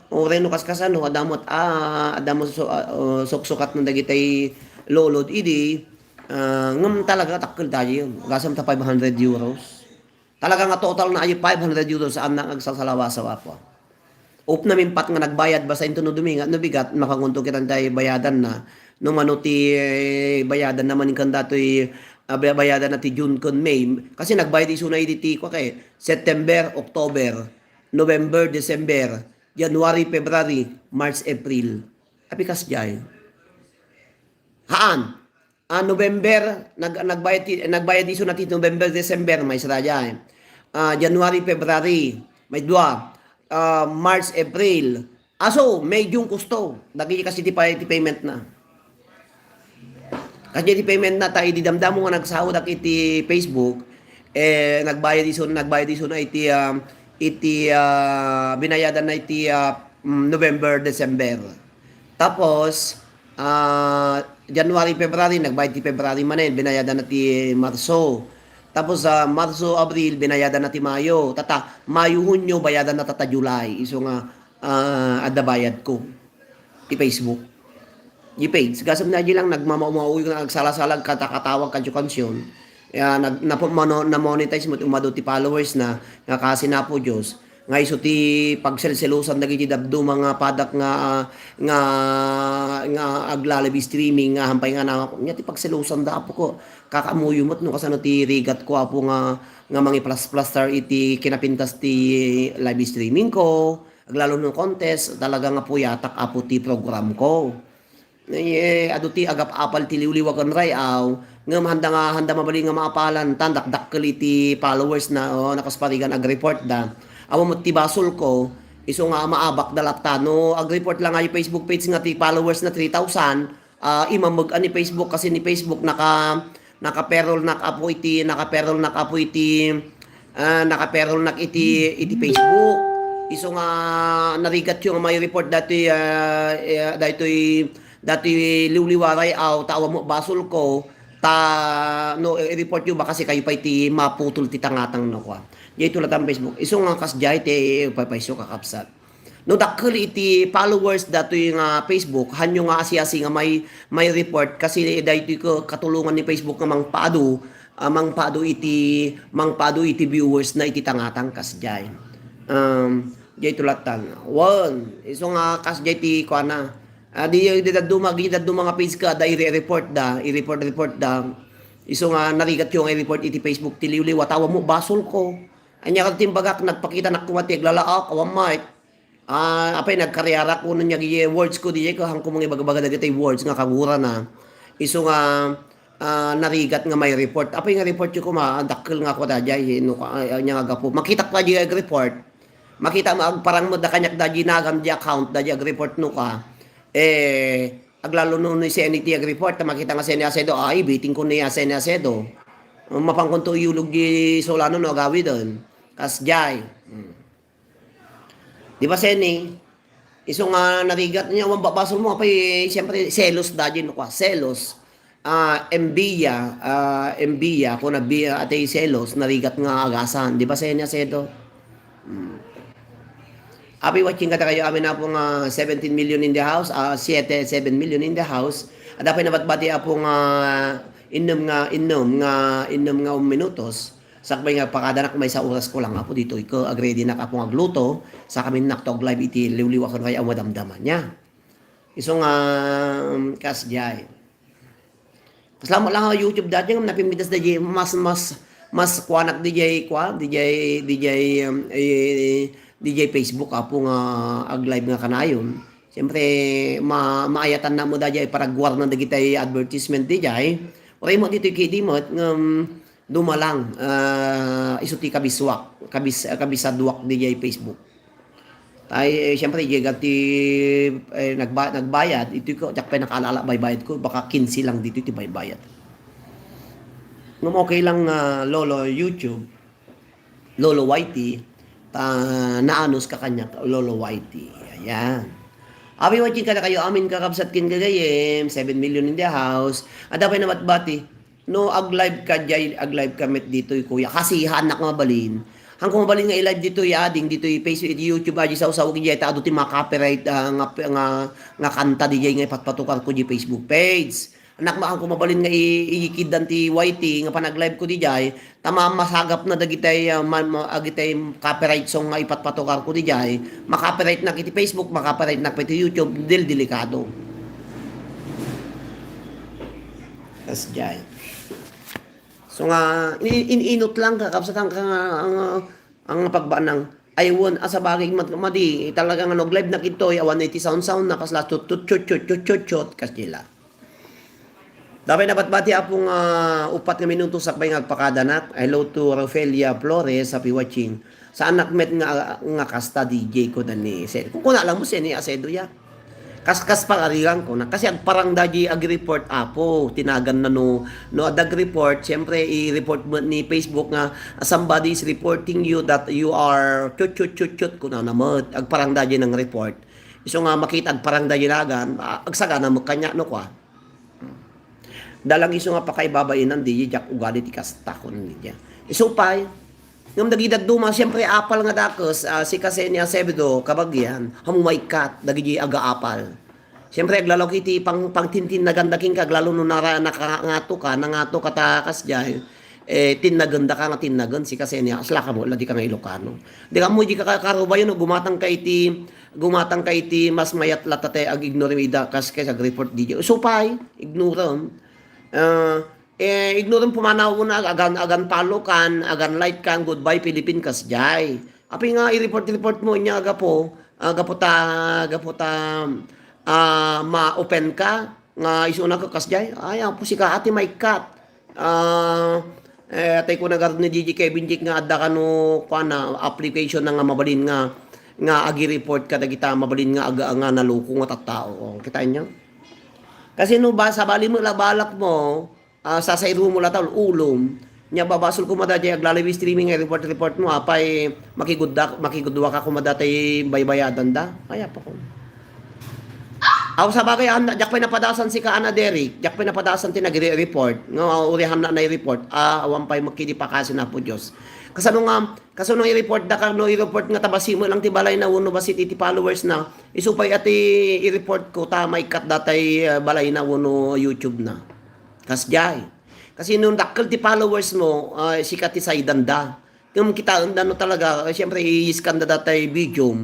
ore no kaskasan no, adamot suksukat ng dagitay lolod, idi, ngam talaga takkel tayo yun. Gasam ta 500 euros. Talaga nga total na ay 500 euros saan na agsasalawa-sawa po. Up namin pat nga nagbayad basta into no duminga no bigat makangunto kitan tayo bayadan na no manuti bayadan naman kan datoy bayadan na ti June kon May kasi nagbayad iso na iti ko kay September, October, November, December, January, February, March, April. Apikas jay. Haan? November nagbayad iso na ti November, December may sadya. January, February, may dua. March, April. May June kusto. Dagi kasi ti payment na. Kasi ti payment na tayo didamdamo nga nagsahod ak iti Facebook nagbayad iso na iti binayadan na iti November, December. Tapos January, February nagbayad ti February manen binayadan na ti Marso. Tapos Marso, Abril, binayadan na ti Mayo. Mayo, Hunyo, bayadan na tata July. Iso nga, ada bayad ko. Ti Facebook. Di page. Gasam na di lang, nagmamauwi ko na nagsalag-salag, katakatawag, kadyukansyon. Na-monetize mo, umado ti followers na, kasi na po Diyos. Nga iso ti pagselselusan dagiti dabdo mga padak nga aglalabi streaming nga hampay nga na nya ti pagselusan da apo ko kakamuyumot no kasano ti rigat ko apo nga mangi plus iti kinapintas ti live streaming ko aglalo no contest talaga nga po yatak apo ti program ko adu ti agap apal ti liwliwagan rayaw ngem handa mabali nga maapalan tandak ti followers na nakasparigan ag-report da awa mo ti basol ko, iso nga maabak dalatano, ag-report lang nga yung Facebook page nga ti followers na 3,000, imamag ani Facebook kasi ni Facebook nakaperol nak iti Facebook. Iso nga narigat yung may report dati liwliwaray tawa mo basol ko i-report yung ba kasi kayo pa iti maputol ti tangatang no kwa. Jay tulad ang Facebook. Iso nga kas jay ti paypayso kakapsat. No dakkel iti followers dato yung Facebook, hanyo nga asi-asi nga may report kasi dahito ko katulungan ni Facebook nga mangpado iti viewers na iti tangatang kas jay. Jay tulatan. Iso nga kas jay ti kuana. Di daddo mga page ka da i-report da. Iso nga narigat yung i-report iti Facebook ti liwli watawa mo basol ko. Anya ka timbagak nagpakita na kumati aglalaak awan mic. Apay nagkaryara ko nun yung words ko di ko hang kumang ibagabaga dagiti words nga kagura na. Iso nga narigat nga may report. Apay nga report yung dakkel nga ko dajay no nya nga gapo. Makita ka di report. Makita mo parang mo da kanyak da ginagam di account da report no ka. Aglalo no ni CNT report makita nga CNT Asedo biting ko niya CNT Asedo. Mapangkonto yulog di Solano no agawi doon. Kasjay. Di ba Seni? Iso nga narigat niya babasol mo apay siyempre selos dadin no kwa selos. Embiya ko na atay selos narigat nga agasan. Di ba Seni Asedo? Abi watching kata kayo amin na po nga 17 million in the house, 7 million in the house. At apay nabatbati apong inom nga minutos. Sakbay nga pakadanak may sa oras ko lang apo dito iko agredi na kapong agluto sa kami naktog live iti liwliwa kon kay amadamdaman niya. Iso nga kasjay. Salamat lang sa YouTube dati nga napimitas DJ mas kuanak DJ Facebook apo nga ag-live nga kanayon. Siyempre maayatan na mo dajay para guwar na dagitay advertisement DJ. Oray mo dito kidi mo dumalang isuti kabisadwak DJ Facebook. Tay siyempre gati nagbayad ito ko jak pa nakaalala baybayad ko baka 15 lang dito iti baybayad. Ngum okay lang Lolo YouTube Lolo YT naanos ka kanya Lolo YT. Ayan. Abi watching ka na kayo amin kakabsat kin gagayem 7 million in the house. Ada pa na matbati no ag-live ka jay, ag-live ka met dito kuya. Kasi hanak nga balin. Hangkong mabalin nga i-live dito ading dito Facebook, YouTube aji sa ugi jay ta ado ti mga copyright nga kanta di jay nga ipatpatukar ko di Facebook page. Anak ma hangkong mabalin nga ikidan ti YT nga panag-live ko di jay tama masagap na dagitay agitay copyright song nga ipatpatukar ko di jay makapiright na kiti Facebook, makapiright na kiti YouTube, delikado. Kas jay. So nga ininot lang kakapsat ang pagbaan ng aywan asa bagay madi talagang ano live na kito awan 80 sound na kasla tut kasila. Dapat dapat bati apong upat nga minuto sakbay nga pakada nak. Hello to Rafaelia Flores happy watching. Sa anak met nga kasta DJ ko dani. Kung kuna lang mo siya ni Asedo ya. Kaskas pa ariran ko na kasi ang parang daji ag-report apo tinagan na no adag report siyempre i-report mo ni Facebook nga somebody is reporting you that you are chut kuna namot ag parang daji ng report iso nga makita ag parang daji nagan agsagana mo kanya no kwa dalang iso nga pakaibabain ng DJ jak ugali ti kasta ko niya iso pay ngam dagidad duma siyempre apal nga dakos si Kasenia Sebedo kabagyan hamumay kat dagiji aga apal. Siyempre aglalaw kiti pangtintin na gandaking kag lalo no nakangato ka nangato ka takas jay tinaganda ka nga tinagan si Kasenia asla ka mo ladi ka nga Ilocano. Di ka mo di ka karubayo no gumatang ka iti mas mayat latate ag ignore ida kas kay sa report DJ. Supay ignoram ignoran pumanaw na agan palokan, agan light kan, goodbye Philippine kasjay. Api nga i-report mo niya agapo ma-open ka nga isuna ka kasjay. Ay po si ka ati may cut. Tay ko nagar ni DJ Kevin Jik nga adda kano kuana application nga mabalin nga agi-report ka dagita mabalin nga aga nga naluko nga tattao. Kita niyo? Kasi no ba sa bali mo labalak mo sasayro mo lataw ulom nya babasol ko madajay aglalawi streaming report mo apay makigudwa ka kumadatay baybayadan da kaya pa ko aw sa bagay jak pa napadasan si ka Ana Derek jak pa napadasan ti nagre-report nga urihan na report awan pay makidi pa kasi na po Dios kasano i-report da ka no i-report nga tabasimo lang ti balay na uno basit iti followers na isupay ati i-report ko ta may kat datay balay na uno YouTube na kasjay. Kasi nung dakkel ti followers mo, sikat ti saydanda. Kung kita no talaga, siyempre i-scan da datay video.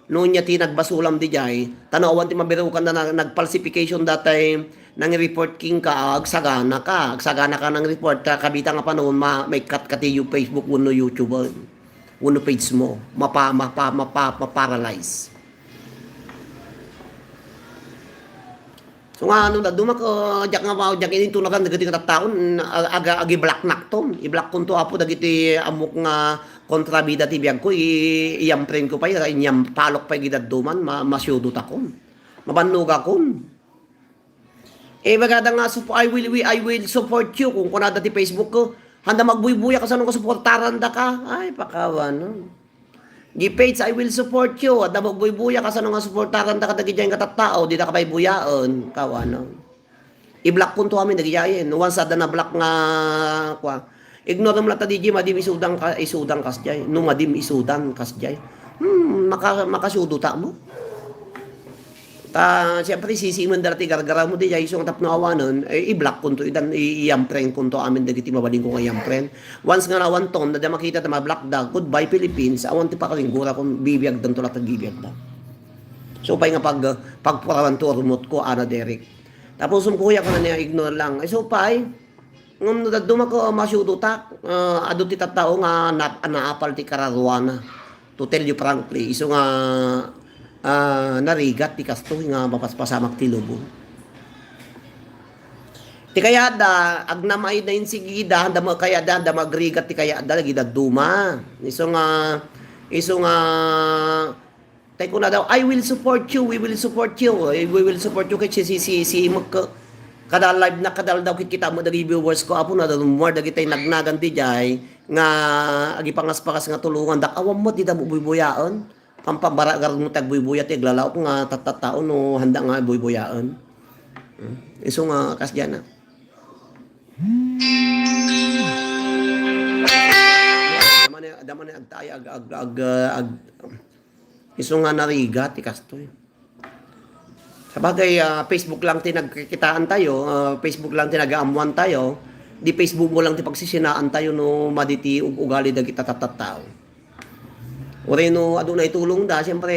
Noon niya ti nagbasulam di jay, tanawan ti mabiro ka na nagfalsification datay nang report king ka, agsagana ka ng report ka, kabita nga pa noon, may cut kati yung Facebook, uno YouTube, uno page mo, maparalyze. So nga ano na dumak jak nga mao jak ini tunagan dagiti nga taon aga agi black nakton i-black kun to apo dagiti amok nga kontrabida ti biag ko iyam friend ko pa inyam palok pa gidad duman masyudo ta kon mabannuga kon bagada nga I will support you kung kunada ti Facebook ko handa magbuybuya ka sa nung suportaran da ka ay pakawan no. Gi-page, I will support you. At damog buya ka sa nga supportaran da kadagi dyan katattao, di da ka pa'y buyaon. Kawano. I-block punto kami, nagiyayin. Once ada na block nga, kwa. Ignore mo lang ta di madim isudan kas jay. No madim isudan kas jay. Makasudo ta mo. Siyempre sisiman dati gargara mo di jay isong tap na awanon, i-block kunto idan i-yampren kunto amin dagiti mabaling ko nga yampren. Once nga nawan ton na makita ta ma-block da, goodbye Philippines, awan ti pakalinggura kung bibiyag dan tulat bibiyag da. So pay nga pagpurawan to remote ko Ana Derek. Tapos kuya ko na niya ignore lang. So pay ngum daduma ko masyudo tak adu ti tattao nga naapal ti kararwana. To tell you frankly, iso nga narigat ti kasto nga mapaspasamak ti lubong. Ti kaya da agnamay na insigida handa mo kaya da magrigat ti kaya da lagi duma. Iso nga tay ko na daw I will support you, we will support you. We will support you kay si kada live na kadal daw kita mo dagi viewers ko apo na daw more dagitay nagnagan ti jay nga agi pangaspakas nga tulungan dak awam mo di da mo bubuyaon. Pampabaragar mo tagbuybuya ti aglalaw nga tatatao no handa nga buybuyaon. Iso nga kasdyan na. Daman na agtay iso nga narigat ikastoy. Sabagay, Facebook lang tinagkikitaan tayo, Facebook lang tinagaamuan tayo, di Facebook mo lang ti pagsisinaan tayo no maditi ug ugali dagiti tatatao. Ore no aduna itulong da, siyempre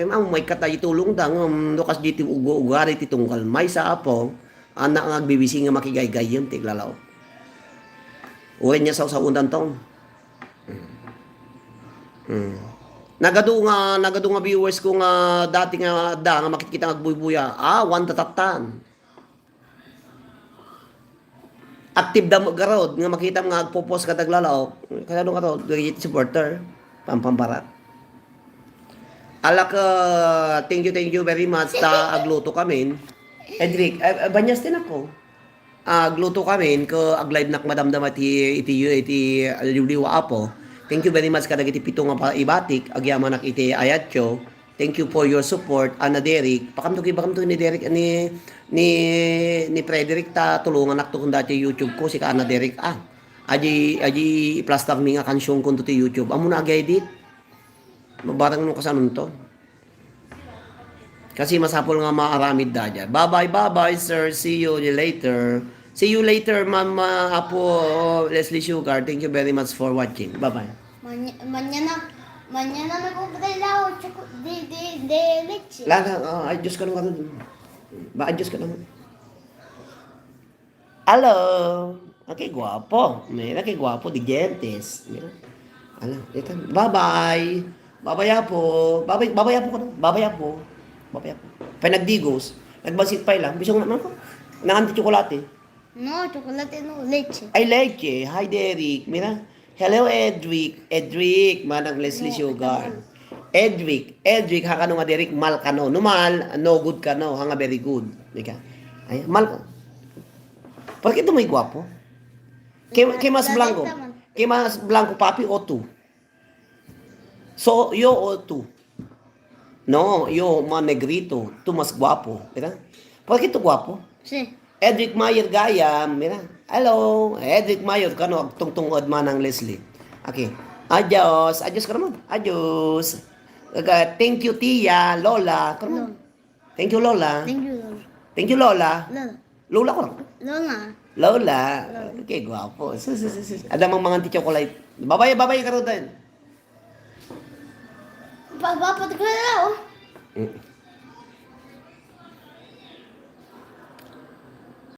may katay itulong da no kas diti ugali ti tungkal may sa apo, anak nga agbibisi nga makigaygayem ti glalaw. Ore niya sa undan tong. Nagado nga viewers ko nga dati nga nga makikita nga agbubuya. One tatatan. Active da mo garod nga makita nga agpo-post ka taglalaw. Kaya no garod, great supporter. Pampampara. Alak thank you very much ta agluto kami. Edric, banyas din ako. Agluto kami ko aglive nak madamdam iti liwliwa apo. Thank you very much kadagiti pito nga ibatik agyaman nak iti ayatyo. Thank you for your support Ana Derek. Pakamto ni Derek ni Frederick ta tulungan nak to kun dati YouTube ko si Ana Derek aji plaster mi nga kansyon kun to ti YouTube. Amo na agay edit. Mabarang no kasanon to. Kasi masapol nga maaramid da dyan. Bye sir. See you later. See you later, Mama Apo Leslie Sugar. Thank you very much for watching. Bye-bye. Mañana me compré la 8 de leche. Adjust ka lang. Adjust ka lang. Hello. Okay, guwapo. Mira, kay guwapo. Di gentes. Mira. Ito. Bye-bye. Bye-bye po. Bye-bye po ka na. Bye-bye po. Nagdigos. Nagbasit pa lang. Bisong naman ko. Nanganti-tsokolate. No, chocolate no, leche. Ay, leche. Hi, Derek. Mira. Hello, Edric. Edric, manang Leslie Sugar. Edric, hanga nga Derek, mal ka no. Numal, no good ka no. Hanga very good. Mika. Ay, mal ka. Bakit ito may gwapo? Kay mas blanco. Kay mas blanco, papi, o tu. So, yo o tu. No, yo, ma negrito. Tu mas gwapo. Mira. Bakit ito gwapo? Sí. Edric Mayer Gaya, mira. Hello, Edric Mayer, kano tungtungod man ang Leslie. Okay. Adios ka naman. Adios. Thank you Tia, Lola. Kano? Thank you Lola. Thank you Lola. Lola ko lang. Lola. Okay, guwapo. Ada mang mga chocolate. Babay ka rin din. Pagpapat ko na.